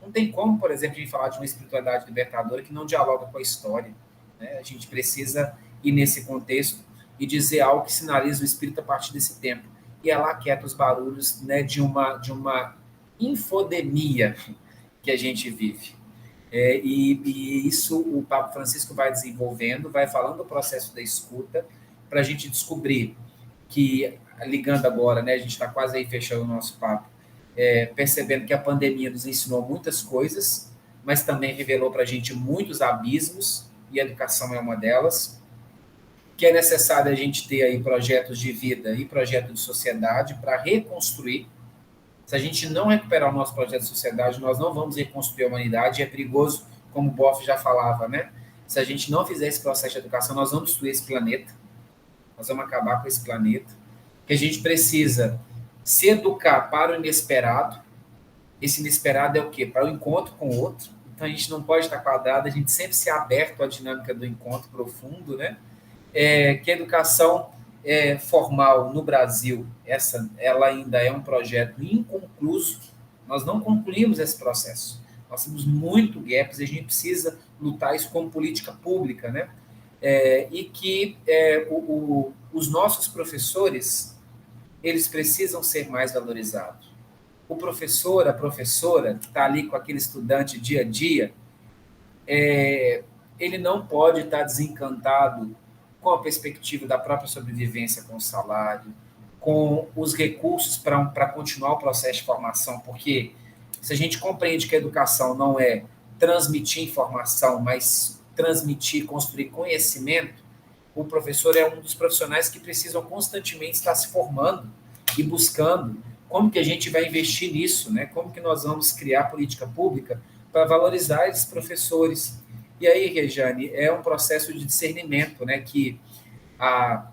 [SPEAKER 3] Não tem como, por exemplo, a gente falar de uma espiritualidade libertadora que não dialoga com a história, né? A gente precisa ir nesse contexto e dizer algo que sinaliza o espírito a partir desse tempo. E ela aquieta os barulhos, né, de uma infodemia que a gente vive. E isso o Papa Francisco vai desenvolvendo, vai falando do processo da escuta, para a gente descobrir que, ligando agora, né, a gente está quase aí fechando o nosso papo, percebendo que a pandemia nos ensinou muitas coisas, mas também revelou para a gente muitos abismos, e a educação é uma delas, que é necessário a gente ter aí projetos de vida e projetos de sociedade para reconstruir Se a gente não recuperar o nosso projeto de sociedade, nós não vamos reconstruir a humanidade, e é perigoso, como o Boff já falava, né? Se a gente não fizer esse processo de educação, nós vamos destruir esse planeta, nós vamos acabar com esse planeta, que a gente precisa se educar para o inesperado. Esse inesperado é o quê? Para o encontro com o outro. Então, a gente não pode estar quadrado, a gente sempre ser aberto à dinâmica do encontro profundo, né? Que a educação formal no Brasil, ela ainda é um projeto inconcluso. Nós não concluímos esse processo. Nós temos muito gaps e a gente precisa lutar isso como política pública, né? E que os nossos professores, eles precisam ser mais valorizados. O professor, a professora, que está ali com aquele estudante dia a dia, ele não pode estar desencantado com a perspectiva da própria sobrevivência com o salário, com os recursos para continuar o processo de formação, porque se a gente compreende que a educação não é transmitir informação, mas transmitir, construir conhecimento, o professor é um dos profissionais que precisam constantemente estar se formando e buscando como que a gente vai investir nisso, né? Como que nós vamos criar política pública para valorizar esses professores. E aí, Rejane, é um processo de discernimento, né? Que a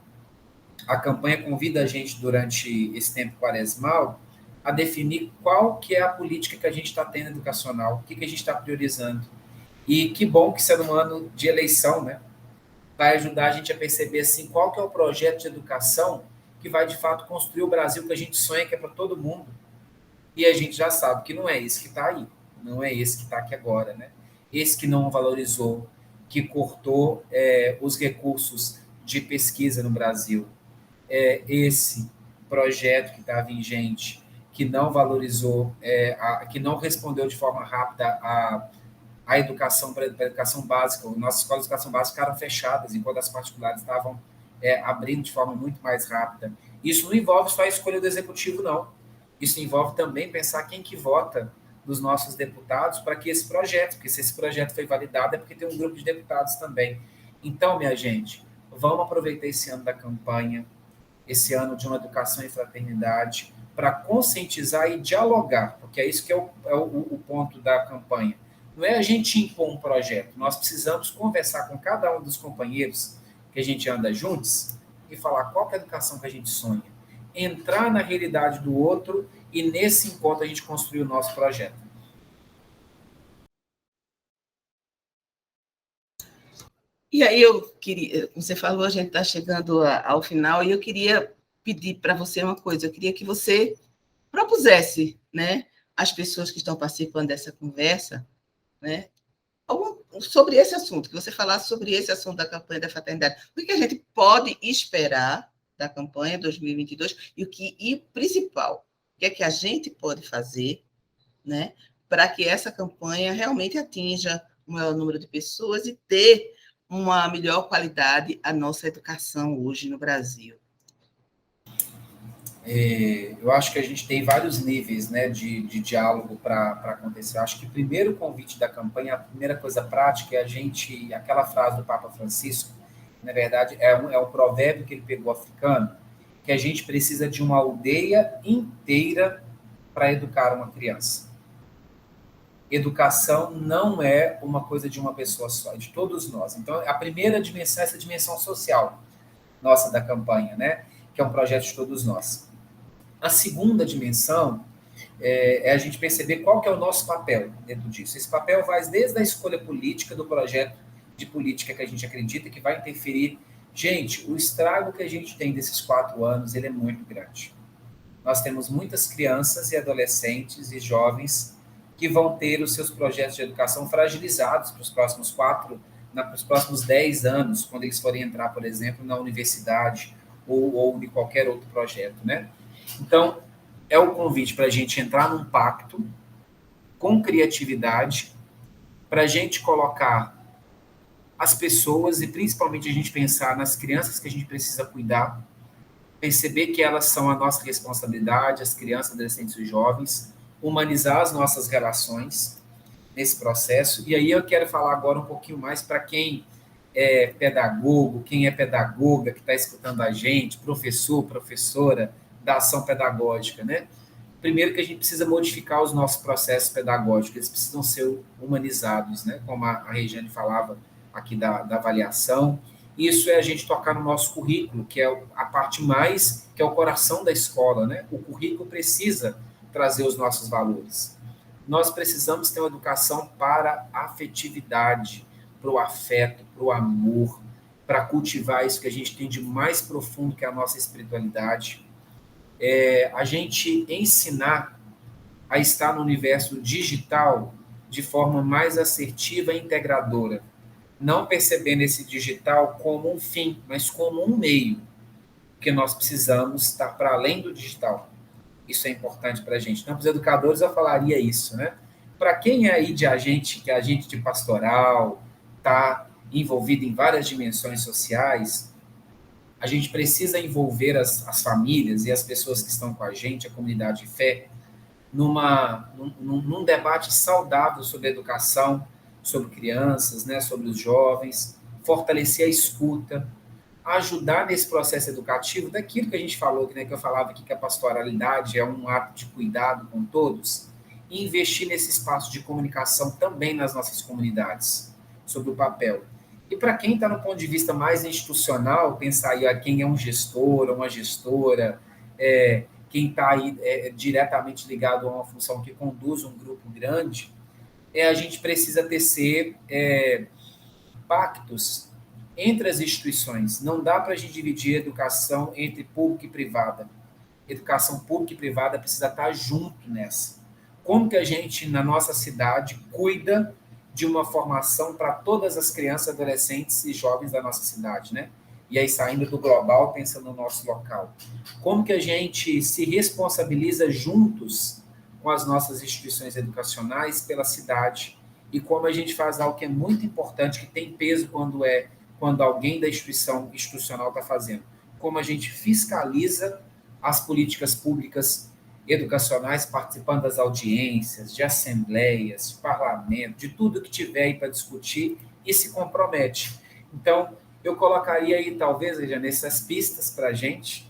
[SPEAKER 3] campanha convida a gente, durante esse tempo quaresmal, a definir qual que é a política que a gente está tendo educacional, o que a gente está priorizando. E que bom que ser um ano de eleição, né? Vai ajudar a gente a perceber assim, qual que é o projeto de educação que vai, de fato, construir o Brasil que a gente sonha, que é para todo mundo. E a gente já sabe que não é esse que está aí, não é esse que está aqui agora, né? Esse que não valorizou, que cortou os recursos de pesquisa no Brasil, esse projeto que está vigente, que não valorizou, que não respondeu de forma rápida a educação para a educação básica. Nossas escolas de educação básica ficaram fechadas, enquanto as particulares estavam abrindo de forma muito mais rápida. Isso não envolve só a escolha do executivo, não. Isso envolve também pensar quem que vota dos nossos deputados para que esse projeto, porque se esse projeto foi validado é porque tem um grupo de deputados também. Então, minha gente, vamos aproveitar esse ano da campanha, esse ano de uma educação e fraternidade, para conscientizar e dialogar, porque é isso que é o ponto da campanha. Não é a gente impor um projeto, nós precisamos conversar com cada um dos companheiros que a gente anda juntos e falar qual que é a educação que a gente sonha. Entrar na realidade do outro e, nesse encontro, a gente construir o nosso projeto.
[SPEAKER 2] E aí eu queria, você falou, a gente está chegando ao final, e eu queria pedir para você uma coisa, eu queria que você propusesse, né, às pessoas que estão participando dessa conversa, né, sobre esse assunto, que você falasse sobre esse assunto da campanha da fraternidade. O que a gente pode esperar da campanha 2022 e o principal, o que é que a gente pode fazer, né, para que essa campanha realmente atinja o maior número de pessoas e ter uma melhor qualidade a nossa educação hoje no Brasil.
[SPEAKER 3] Eu acho que a gente tem vários níveis, né, de diálogo para acontecer. Eu acho que o primeiro convite da campanha, a primeira coisa prática é aquela frase do Papa Francisco, na verdade, é um provérbio que ele pegou africano, que a gente precisa de uma aldeia inteira para educar uma criança. Educação não é uma coisa de uma pessoa só, é de todos nós. Então, a primeira dimensão é essa dimensão social nossa da campanha, né, que é um projeto de todos nós. A segunda dimensão é a gente perceber qual que é o nosso papel dentro disso. Esse papel vai desde a escolha política, do projeto de política que a gente acredita que vai interferir. Gente, o estrago que a gente tem desses 4 anos, ele é muito grande. Nós temos muitas crianças e adolescentes e jovens que vão ter os seus projetos de educação fragilizados para os próximos 10 anos, quando eles forem entrar, por exemplo, na universidade ou de qualquer outro projeto, né? Então, é o convite para a gente entrar num pacto com criatividade, para a gente colocar as pessoas e principalmente a gente pensar nas crianças que a gente precisa cuidar, perceber que elas são a nossa responsabilidade, as crianças, adolescentes e jovens, humanizar as nossas relações nesse processo. E aí eu quero falar agora um pouquinho mais para quem é pedagogo, quem é pedagoga, que está escutando a gente, professor, professora, da ação pedagógica, né? Primeiro que a gente precisa modificar os nossos processos pedagógicos, eles precisam ser humanizados, né? Como a Regiane falava aqui da avaliação. Isso é a gente tocar no nosso currículo, que é a parte mais, que é o coração da escola, né? O currículo precisa trazer os nossos valores. Nós precisamos ter uma educação para a afetividade, para o afeto, para o amor, para cultivar isso que a gente tem de mais profundo, que é a nossa espiritualidade. A gente ensinar a estar no universo digital de forma mais assertiva e integradora, não percebendo esse digital como um fim, mas como um meio, porque nós precisamos estar para além do digital. Isso é importante para a gente. Então, para os educadores, eu falaria isso, né? Para quem é aí de agente, que é agente de pastoral, está envolvido em várias dimensões sociais, a gente precisa envolver as famílias e as pessoas que estão com a gente, a comunidade de fé, num debate saudável sobre educação, sobre crianças, né, sobre os jovens, fortalecer a escuta, ajudar nesse processo educativo daquilo que a gente falou, né, que eu falava aqui, que a pastoralidade é um ato de cuidado com todos, e investir nesse espaço de comunicação também nas nossas comunidades, sobre o papel. E para quem está no ponto de vista mais institucional, pensar aí quem é um gestor ou uma gestora, quem está aí diretamente ligado a uma função que conduz um grupo grande, a gente precisa tecer pactos entre as instituições. Não dá para a gente dividir a educação entre pública e privada. Educação pública e privada precisa estar junto nessa. Como que a gente, na nossa cidade, cuida de uma formação para todas as crianças, adolescentes e jovens da nossa cidade, né? E aí, saindo do global, pensando no nosso local. Como que a gente se responsabiliza juntos com as nossas instituições educacionais pela cidade e como a gente faz algo que é muito importante, que tem peso quando alguém da institucional está fazendo. Como a gente fiscaliza as políticas públicas educacionais, participando das audiências, de assembleias, de parlamento, de tudo que tiver aí para discutir e se compromete. Então, eu colocaria aí, talvez, Regiane, essas pistas para a gente,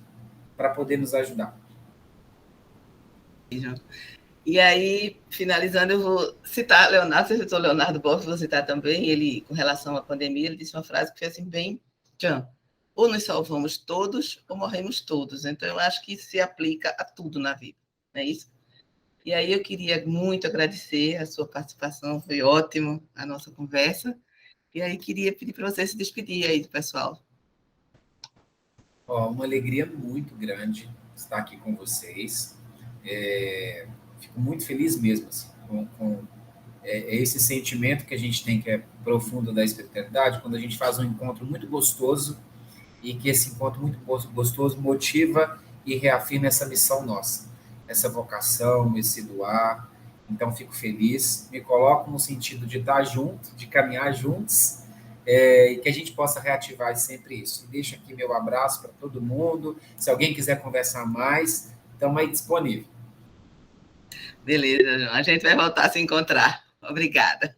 [SPEAKER 3] para poder nos ajudar.
[SPEAKER 2] E aí, finalizando, eu vou citar Leonardo, você citou Leonardo Boff, vou citar também, ele, com relação à pandemia, ele disse uma frase que foi assim, bem tchan, ou nos salvamos todos, ou morremos todos. Então, eu acho que isso se aplica a tudo na vida, não é isso? E aí eu queria muito agradecer a sua participação, foi ótimo a nossa conversa, e aí queria pedir para você se despedir aí do pessoal.
[SPEAKER 3] Uma alegria muito grande estar aqui com vocês. Fico muito feliz mesmo assim, com esse sentimento que a gente tem, que é profundo da espiritualidade, quando a gente faz um encontro muito gostoso e que esse encontro muito gostoso motiva e reafirma essa missão nossa, essa vocação, esse doar. Então, fico feliz, me coloco no sentido de estar junto, de caminhar juntos, e que a gente possa reativar sempre isso. E deixo aqui meu abraço para todo mundo. Se alguém quiser conversar mais, estamos aí disponíveis.
[SPEAKER 2] Beleza, João. A gente vai voltar a se encontrar. Obrigada.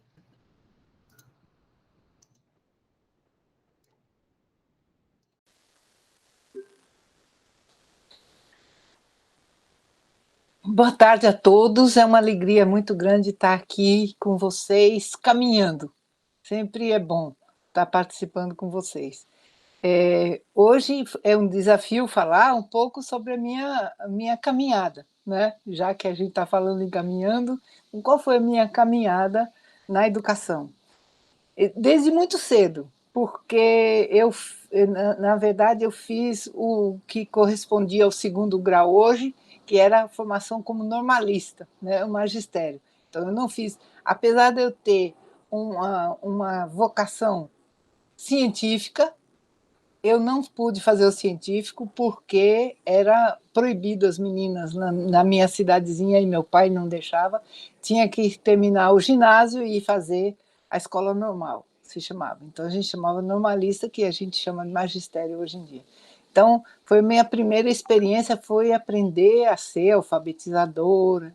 [SPEAKER 4] Boa tarde a todos, é uma alegria muito grande estar aqui com vocês, caminhando. Sempre é bom estar participando com vocês. Hoje é um desafio falar um pouco sobre a minha caminhada, né? Já que a gente está falando em caminhando, qual foi a minha caminhada na educação? Desde muito cedo, porque na verdade, eu fiz o que correspondia ao segundo grau hoje, que era a formação como normalista, né, o magistério. Então, eu não fiz, apesar de eu ter uma vocação científica, eu não pude fazer o científico porque era proibido as meninas na minha cidadezinha, e meu pai não deixava, tinha que terminar o ginásio e fazer a escola normal, se chamava. Então, a gente chamava normalista, que a gente chama de magistério hoje em dia. Então, foi minha primeira experiência, foi aprender a ser alfabetizadora.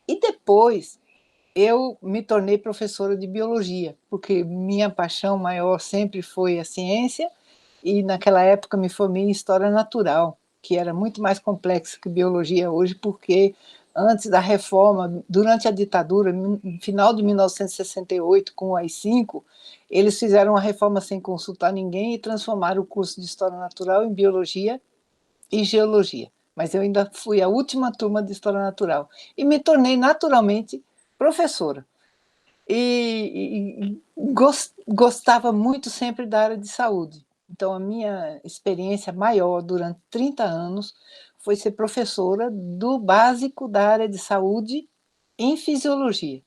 [SPEAKER 4] E depois, eu me tornei professora de biologia, porque minha paixão maior sempre foi a ciência, e naquela época me formei em História Natural, que era muito mais complexo que biologia hoje, porque antes da reforma, durante a ditadura, no final de 1968, com o AI-5, eles fizeram uma reforma sem consultar ninguém e transformaram o curso de História Natural em Biologia e Geologia. Mas eu ainda fui a última turma de História Natural e me tornei naturalmente professora. E gostava muito sempre da área de saúde. Então, a minha experiência maior durante 30 anos foi ser professora do básico da área de saúde em fisiologia.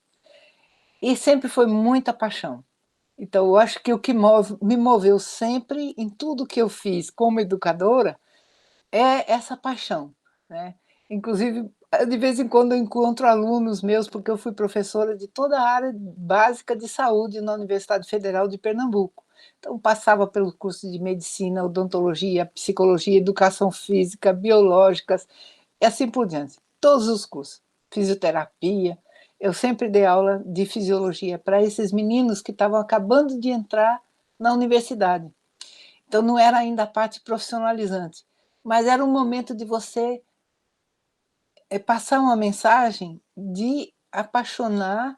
[SPEAKER 4] E sempre foi muita paixão. Então, eu acho que o que me moveu sempre em tudo que eu fiz como educadora é essa paixão, né? Inclusive, de vez em quando eu encontro alunos meus, porque eu fui professora de toda a área básica de saúde na Universidade Federal de Pernambuco. Então, passava pelo curso de medicina, odontologia, psicologia, educação física, biológicas, e assim por diante. Todos os cursos. Fisioterapia. Eu sempre dei aula de fisiologia para esses meninos que estavam acabando de entrar na universidade. Então, não era ainda a parte profissionalizante, mas era um momento de você passar uma mensagem de apaixonar,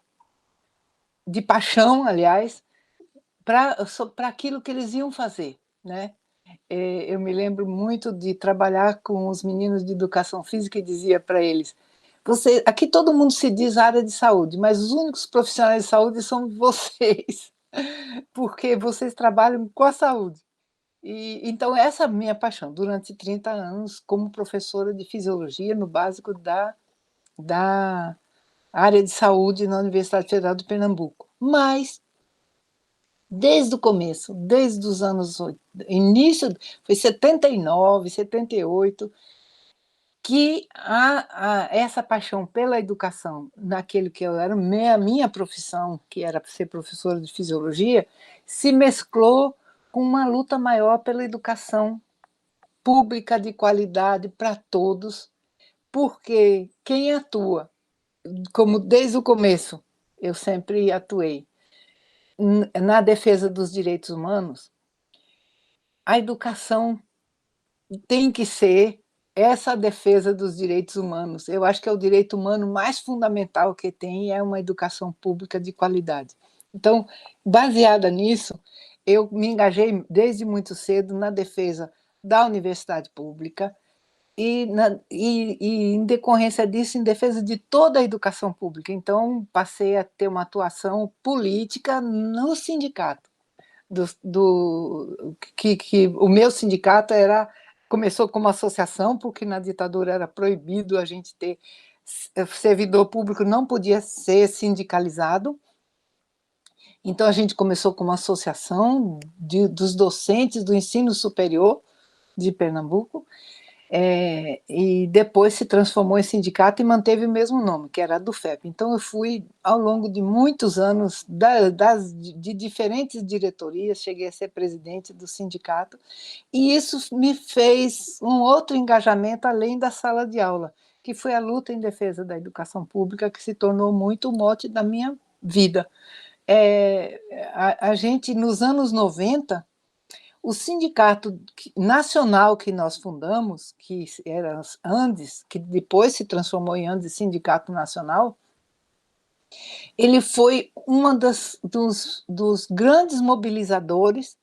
[SPEAKER 4] de paixão, aliás, para aquilo que eles iam fazer, né? Eu me lembro muito de trabalhar com os meninos de educação física e dizia para eles: aqui todo mundo se diz área de saúde, mas os únicos profissionais de saúde são vocês, porque vocês trabalham com a saúde. Então, essa é a minha paixão, durante 30 anos, como professora de fisiologia no básico da área de saúde na Universidade Federal de Pernambuco. Mas, desde o começo, desde os anos início, foi 79, 78, que essa paixão pela educação, naquele que eu era a minha profissão, que era ser professora de fisiologia, se mesclou com uma luta maior pela educação pública de qualidade para todos, porque quem atua, como desde o começo eu sempre atuei, na defesa dos direitos humanos, a educação tem que ser essa defesa dos direitos humanos. Eu acho que é o direito humano mais fundamental que tem, é uma educação pública de qualidade. Então, baseada nisso, eu me engajei desde muito cedo na defesa da universidade pública e em decorrência disso, em defesa de toda a educação pública. Então, passei a ter uma atuação política no sindicato. Que o meu sindicato começou como associação, porque na ditadura era proibido a gente ter servidor público, não podia ser sindicalizado. Então, a gente começou como associação dos docentes do ensino superior de Pernambuco, e depois se transformou em sindicato e manteve o mesmo nome, que era a Dufep. Então, eu fui, ao longo de muitos anos, de diferentes diretorias, cheguei a ser presidente do sindicato, e isso me fez um outro engajamento além da sala de aula, que foi a luta em defesa da educação pública, que se tornou muito o mote da minha vida. A gente, nos anos 90, o sindicato nacional que nós fundamos, que era Andes, que depois se transformou em Andes Sindicato Nacional, ele foi um dos grandes mobilizadores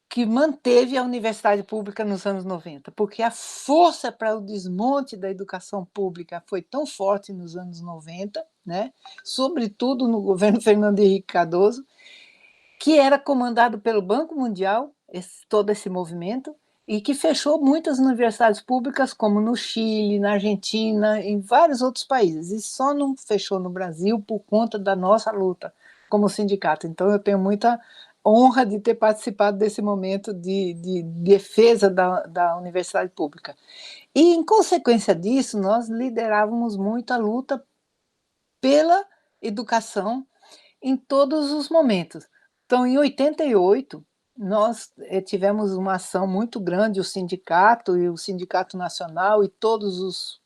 [SPEAKER 4] que manteve a universidade pública nos anos 90, porque a força para o desmonte da educação pública foi tão forte nos anos 90, né? Sobretudo no governo Fernando Henrique Cardoso, que era comandado pelo Banco Mundial, todo esse movimento, e que fechou muitas universidades públicas, como no Chile, na Argentina, em vários outros países, e só não fechou no Brasil por conta da nossa luta como sindicato. Então, eu tenho muita honra de ter participado desse momento de defesa da universidade pública. E, em consequência disso, nós liderávamos muito a luta pela educação em todos os momentos. Então, em 88, nós tivemos uma ação muito grande, o sindicato e o Sindicato Nacional e todos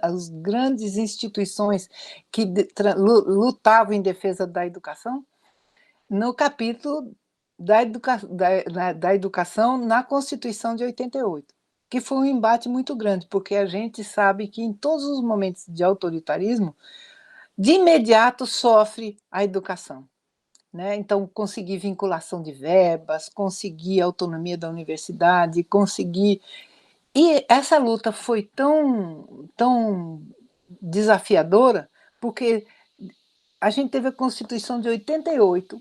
[SPEAKER 4] as grandes instituições que lutavam em defesa da educação, no capítulo da educação na Constituição de 88. que foi um embate muito grande, porque a gente sabe que em todos os momentos de autoritarismo, de imediato sofre a educação, né? Então, conseguir vinculação de verbas, conseguir autonomia da universidade, conseguir... E essa luta foi tão desafiadora, porque a gente teve a Constituição de 88,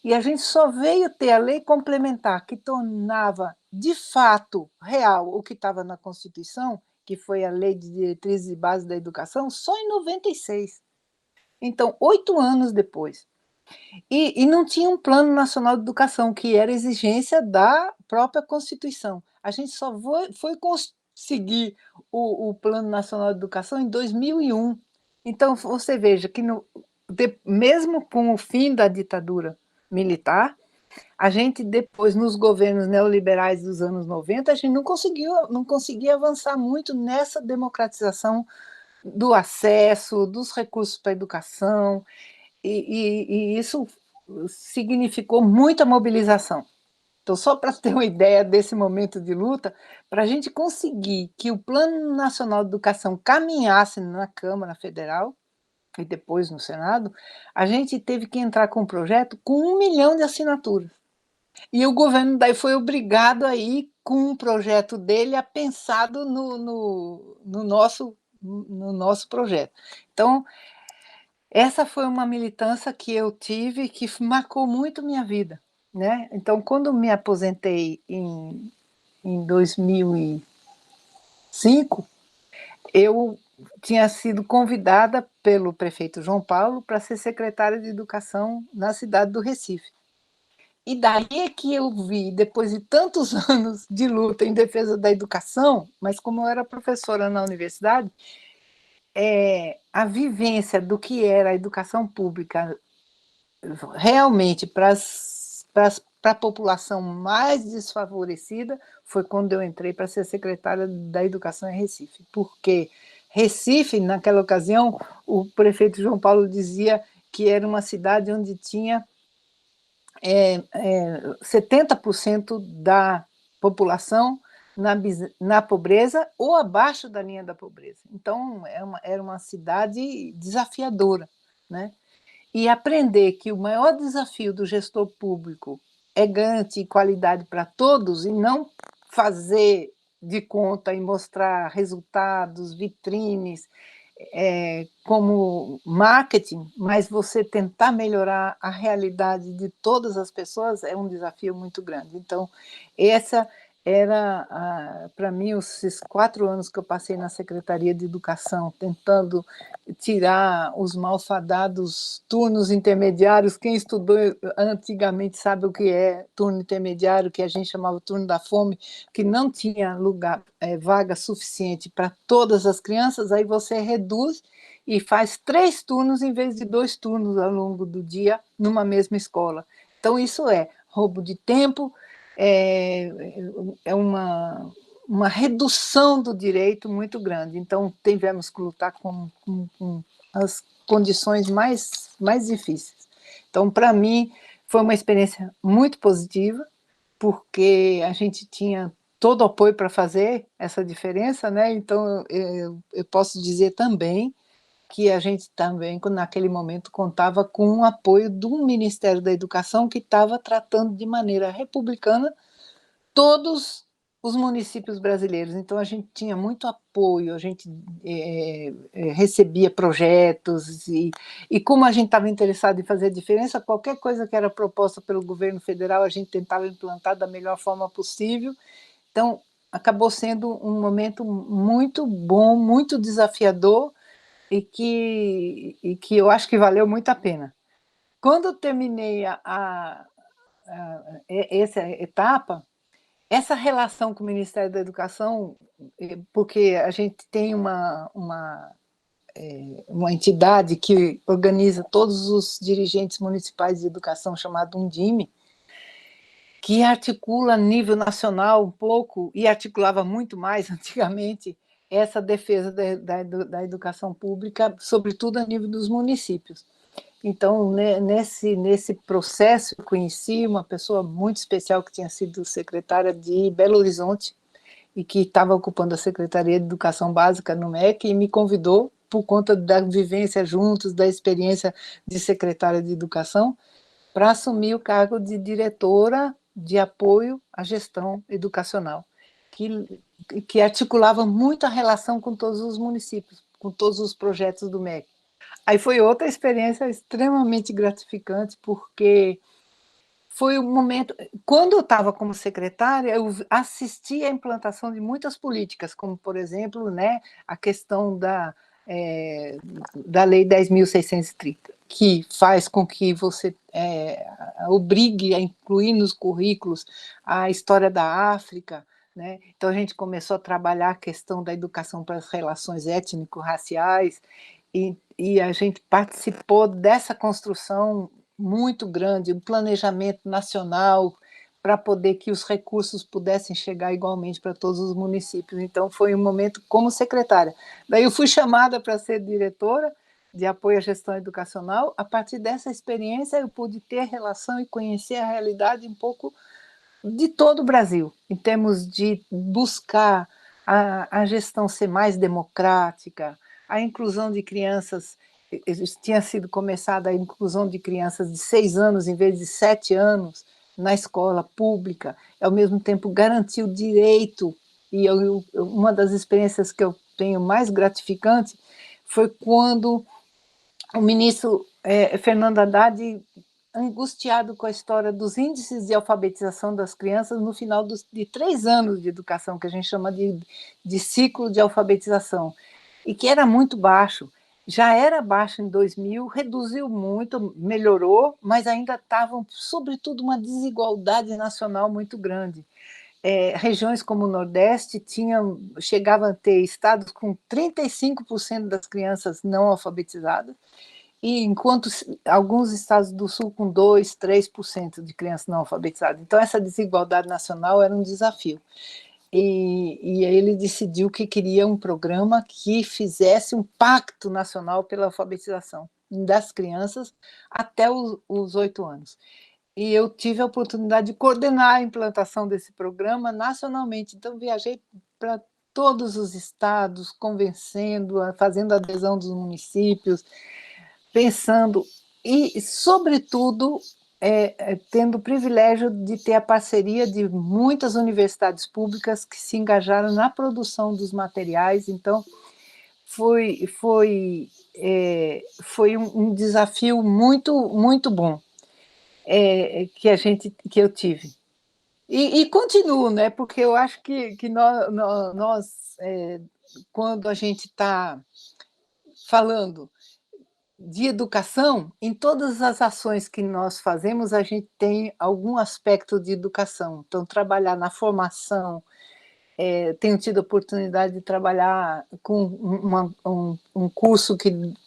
[SPEAKER 4] e a gente só veio ter a lei complementar que tornava, de fato, real o que estava na Constituição, que foi a Lei de Diretrizes e Bases da Educação, só em 96. Então, 8 anos depois. E não tinha um Plano Nacional de Educação, que era exigência da própria Constituição. A gente só foi conseguir o Plano Nacional de Educação em 2001. Então, você veja que, mesmo com o fim da ditadura militar, a gente depois, nos governos neoliberais dos anos 90, a gente não conseguia avançar muito nessa democratização do acesso, dos recursos para a educação, e isso significou muita mobilização. Então, só para ter uma ideia desse momento de luta, para a gente conseguir que o Plano Nacional de Educação caminhasse na Câmara Federal e depois no Senado, a gente teve que entrar com um projeto com 1 milhão de assinaturas. E o governo daí foi obrigado a ir com um projeto dele pensado no nosso projeto. Então, essa foi uma militância que eu tive que marcou muito minha vida, né? Então, quando me aposentei em 2005, eu tinha sido convidada pelo prefeito João Paulo para ser secretária de Educação na cidade do Recife. E daí é que eu vi, depois de tantos anos de luta em defesa da educação, mas como eu era professora na universidade, a vivência do que era a educação pública realmente para a população mais desfavorecida foi quando eu entrei para ser secretária da Educação em Recife, porque Recife, naquela ocasião, o prefeito João Paulo dizia que era uma cidade onde tinha 70% da população na pobreza ou abaixo da linha da pobreza. Então, era uma cidade desafiadora, né? E aprender que o maior desafio do gestor público é garantir qualidade para todos e não fazer de conta e mostrar resultados, vitrines, como marketing, mas você tentar melhorar a realidade de todas as pessoas é um desafio muito grande. Então, essa era, para mim, esses 4 anos que eu passei na Secretaria de Educação, tentando tirar os malfadados turnos intermediários. Quem estudou antigamente sabe o que é turno intermediário, que a gente chamava turno da fome, que não tinha vaga suficiente para todas as crianças, aí você reduz e faz 3 turnos em vez de 2 turnos ao longo do dia numa mesma escola. Então, isso é roubo de tempo, é uma redução do direito muito grande. Então, tivemos que lutar com as condições mais difíceis. Então, para mim, foi uma experiência muito positiva, porque a gente tinha todo o apoio para fazer essa diferença, né? Então, eu posso dizer também que a gente também, naquele momento, contava com o apoio do Ministério da Educação, que estava tratando de maneira republicana todos os municípios brasileiros. Então, a gente tinha muito apoio, a gente recebia projetos, e como a gente estava interessado em fazer a diferença, qualquer coisa que era proposta pelo governo federal, a gente tentava implantar da melhor forma possível. Então, acabou sendo um momento muito bom, muito desafiador, e que eu acho que valeu muito a pena. Quando eu terminei essa etapa, essa relação com o Ministério da Educação, porque a gente tem uma entidade que organiza todos os dirigentes municipais de educação, chamado Undime, que articula a nível nacional um pouco, e articulava muito mais antigamente, essa defesa da educação pública, sobretudo a nível dos municípios. Então, nesse processo, eu conheci uma pessoa muito especial que tinha sido secretária de Belo Horizonte, e que estava ocupando a Secretaria de Educação Básica no MEC, e me convidou, por conta da vivência juntos, da experiência de secretária de Educação, para assumir o cargo de diretora de apoio à gestão educacional, que articulava muito a relação com todos os municípios, com todos os projetos do MEC. Aí foi outra experiência extremamente gratificante, porque foi um momento... Quando eu estava como secretária, eu assisti à implantação de muitas políticas, como, por exemplo, né, a questão da Lei 10.630, que faz com que você obrigue a incluir nos currículos a história da África, né? Então, a gente começou a trabalhar a questão da educação para as relações étnico-raciais, e a gente participou dessa construção muito grande, um planejamento nacional para poder que os recursos pudessem chegar igualmente para todos os municípios. Então, foi um momento como secretária. Daí eu fui chamada para ser diretora de apoio à gestão educacional. A partir dessa experiência, eu pude ter relação e conhecer a realidade um pouco de todo o Brasil, em termos de buscar a gestão ser mais democrática, a inclusão de crianças. Tinha sido começada a inclusão de crianças de 6 anos em vez de 7 anos na escola pública, ao mesmo tempo garantir o direito. E uma das experiências que eu tenho mais gratificante foi quando o ministro Fernando Haddad, angustiado com a história dos índices de alfabetização das crianças no final de 3 anos de educação, que a gente chama de ciclo de alfabetização, e que era muito baixo. Já era baixo em 2000, reduziu muito, melhorou, mas ainda estava, sobretudo, uma desigualdade nacional muito grande. Regiões como o Nordeste chegavam a ter estados com 35% das crianças não alfabetizadas, e enquanto alguns estados do Sul com 2%, 3% de crianças não alfabetizadas. Então, essa desigualdade nacional era um desafio. E aí ele decidiu que queria um programa que fizesse um pacto nacional pela alfabetização das crianças até os 8 anos. E eu tive a oportunidade de coordenar a implantação desse programa nacionalmente. Então, viajei para todos os estados, convencendo, fazendo adesão dos municípios, pensando e, sobretudo, tendo o privilégio de ter a parceria de muitas universidades públicas que se engajaram na produção dos materiais. Então, foi um desafio muito, muito bom que eu tive. E continuo, né? Porque eu acho que nós quando a gente está falando de educação, em todas as ações que nós fazemos, a gente tem algum aspecto de educação. Então, trabalhar na formação, tenho tido a oportunidade de trabalhar com um curso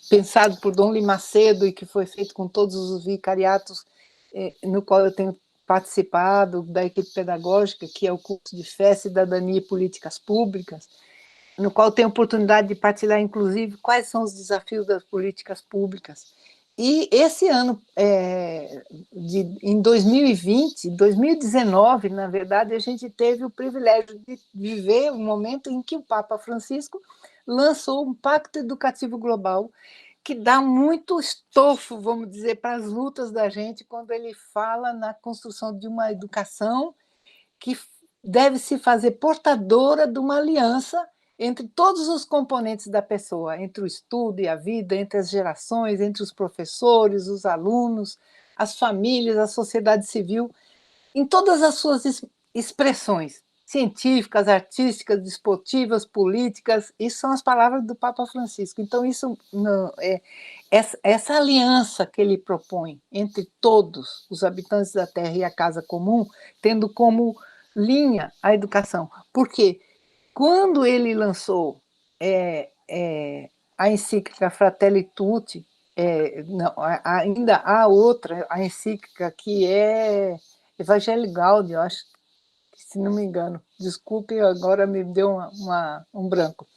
[SPEAKER 4] pensado por Dom Limacedo e que foi feito com todos os vicariatos, no qual eu tenho participado, da equipe pedagógica, que é o curso de Fé, Cidadania e Políticas Públicas, no qual tenho a oportunidade de partilhar, inclusive, quais são os desafios das políticas públicas. E esse ano, em 2020, 2019, na verdade, a gente teve o privilégio de viver um momento em que o Papa Francisco lançou um Pacto Educativo Global, que dá muito estofo, vamos dizer, para as lutas da gente, quando ele fala na construção de uma educação que deve se fazer portadora de uma aliança entre todos os componentes da pessoa, entre o estudo e a vida, entre as gerações, entre os professores, os alunos, as famílias, a sociedade civil, em todas as suas expressões, científicas, artísticas, desportivas, políticas. Isso são as palavras do Papa Francisco. Então, essa aliança que ele propõe entre todos os habitantes da Terra e a casa comum, tendo como linha a educação. Por quê? Quando ele lançou a encíclica Fratelli Tutti, ainda há outra, a encíclica que é Evangelii Gaudium, eu acho, se não me engano, desculpe, agora me deu um branco,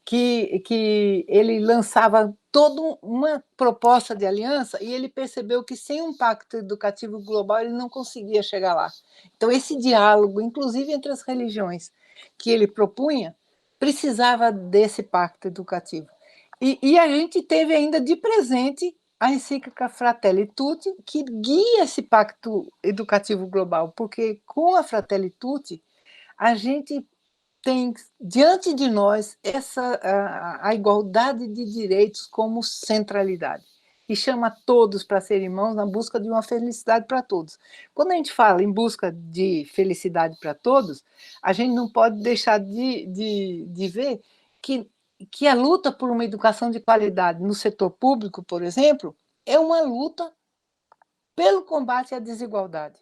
[SPEAKER 4] que ele lançava toda uma proposta de aliança, e ele percebeu que sem um pacto educativo global ele não conseguia chegar lá. Então, esse diálogo, inclusive entre as religiões, que ele propunha, precisava desse pacto educativo. E a gente teve ainda de presente a encíclica Fratelli Tutti, que guia esse pacto educativo global, porque com a Fratelli Tutti, a gente tem diante de nós a igualdade de direitos como centralidade e chama todos para ser irmãos na busca de uma felicidade para todos. Quando a gente fala em busca de felicidade para todos, a gente não pode deixar de ver que a luta por uma educação de qualidade no setor público, por exemplo, é uma luta pelo combate à desigualdade,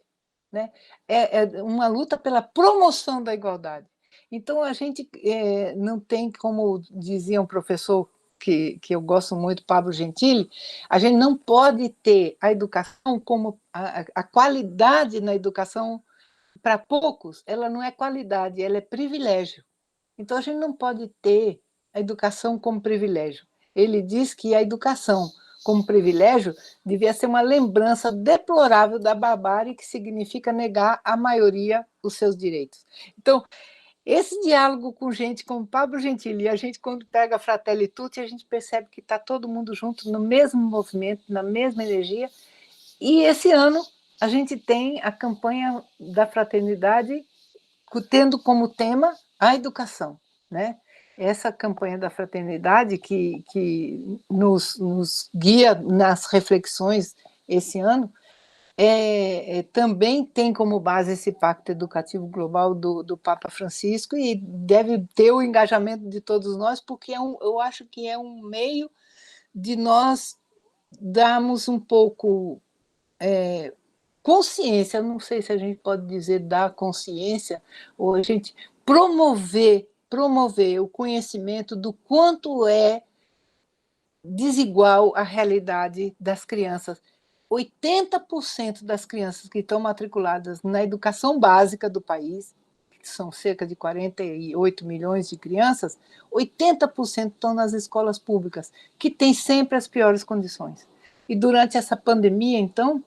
[SPEAKER 4] né? É uma luta pela promoção da igualdade. Então, a gente não tem, como dizia um professor que eu gosto muito, Pablo Gentili, a gente não pode ter a educação como a qualidade na educação para poucos, ela não é qualidade, ela é privilégio. Então, a gente não pode ter a educação como privilégio. Ele diz que a educação como privilégio devia ser uma lembrança deplorável da barbárie que significa negar à maioria os seus direitos. Então, esse diálogo com gente como Pablo Gentili, a gente, quando pega a Fratelli Tutti, a gente percebe que está todo mundo junto no mesmo movimento, na mesma energia. E esse ano a gente tem a campanha da fraternidade tendo como tema a educação, né? Essa campanha da fraternidade que nos guia nas reflexões esse ano também tem como base esse pacto educativo global do Papa Francisco e deve ter o engajamento de todos nós, porque eu acho que é um meio de nós darmos um pouco consciência, não sei se a gente pode dizer dar consciência, ou a gente promover o conhecimento do quanto é desigual a realidade das crianças. 80% das crianças que estão matriculadas na educação básica do país, que são cerca de 48 milhões de crianças, 80% estão nas escolas públicas, que têm sempre as piores condições. E durante essa pandemia, então,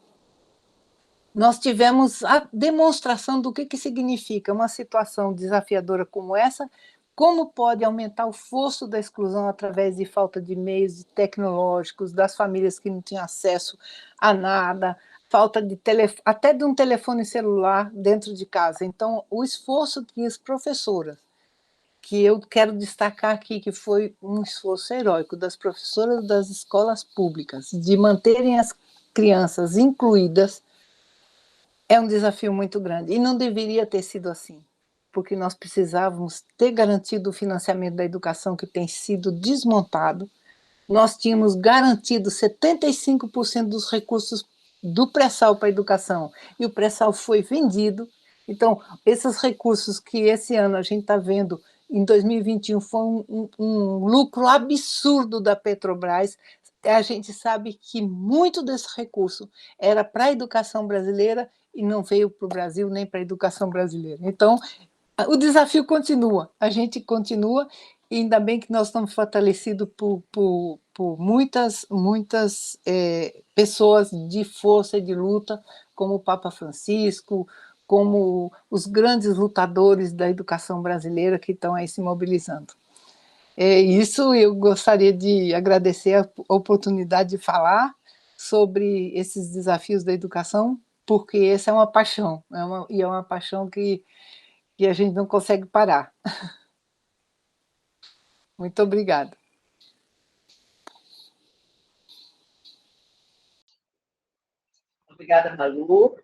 [SPEAKER 4] nós tivemos a demonstração do que significa uma situação desafiadora como essa, como pode aumentar o fosso da exclusão através de falta de meios tecnológicos, das famílias que não tinham acesso a nada, falta de até de um telefone celular dentro de casa. Então, o esforço que as professoras, que eu quero destacar aqui, que foi um esforço heróico das professoras das escolas públicas, de manterem as crianças incluídas, é um desafio muito grande. E não deveria ter sido assim, porque nós precisávamos ter garantido o financiamento da educação que tem sido desmontado. Nós tínhamos garantido 75% dos recursos do pré-sal para a educação, e o pré-sal foi vendido. Então, esses recursos que esse ano a gente está vendo, em 2021, foi um lucro absurdo da Petrobras. A gente sabe que muito desse recurso era para a educação brasileira e não veio para o Brasil nem para a educação brasileira. Então, o desafio continua, a gente continua, e ainda bem que nós estamos fortalecidos por muitas pessoas de força e de luta, como o Papa Francisco, como os grandes lutadores da educação brasileira que estão aí se mobilizando. Isso eu gostaria de agradecer a oportunidade de falar sobre esses desafios da educação, porque essa é uma paixão, é uma paixão que a gente não consegue parar. Muito obrigada.
[SPEAKER 2] Obrigada, Malu.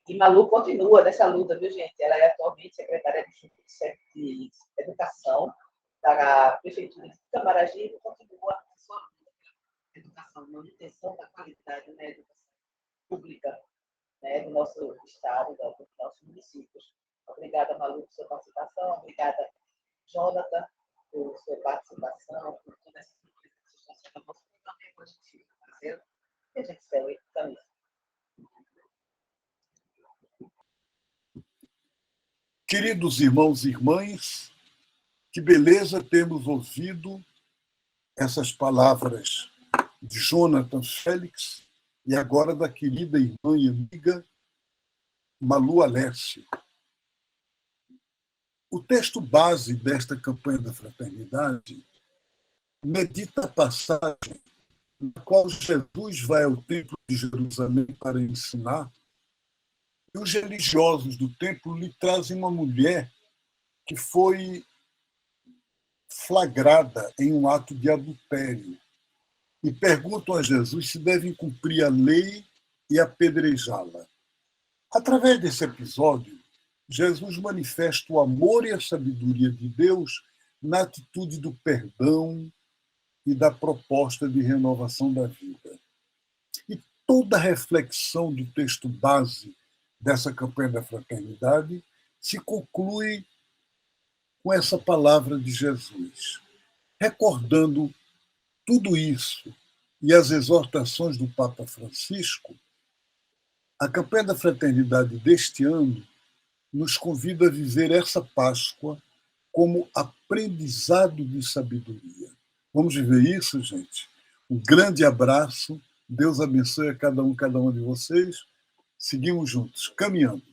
[SPEAKER 2] E Malu continua nessa luta, viu, gente? Ela é atualmente secretária de Educação da Prefeitura de Camaragibe e continua a sua luta pela educação, manutenção da qualidade na educação pública, né, do nosso estado, dos nossos municípios. Obrigada, Malu, por sua participação. Obrigada, Jonathan, por sua participação, por toda essa sustentação da nossa também a gente fazer. E a gente espera também.
[SPEAKER 1] Queridos irmãos e irmãs, que beleza termos ouvido essas palavras de Jonathan Félix e agora da querida irmã e amiga Malu Alessio. O texto base desta campanha da fraternidade medita a passagem na qual Jesus vai ao Templo de Jerusalém para ensinar, e os religiosos do templo lhe trazem uma mulher que foi flagrada em um ato de adultério e perguntam a Jesus se devem cumprir a lei e apedrejá-la. Através desse episódio, Jesus manifesta o amor e a sabedoria de Deus na atitude do perdão e da proposta de renovação da vida. E toda a reflexão do texto base dessa campanha da fraternidade se conclui com essa palavra de Jesus. Recordando tudo isso e as exortações do Papa Francisco, a campanha da fraternidade deste ano nos convida a viver essa Páscoa como aprendizado de sabedoria. Vamos viver isso, gente? Um grande abraço. Deus abençoe a cada uma de vocês. Seguimos juntos, caminhando.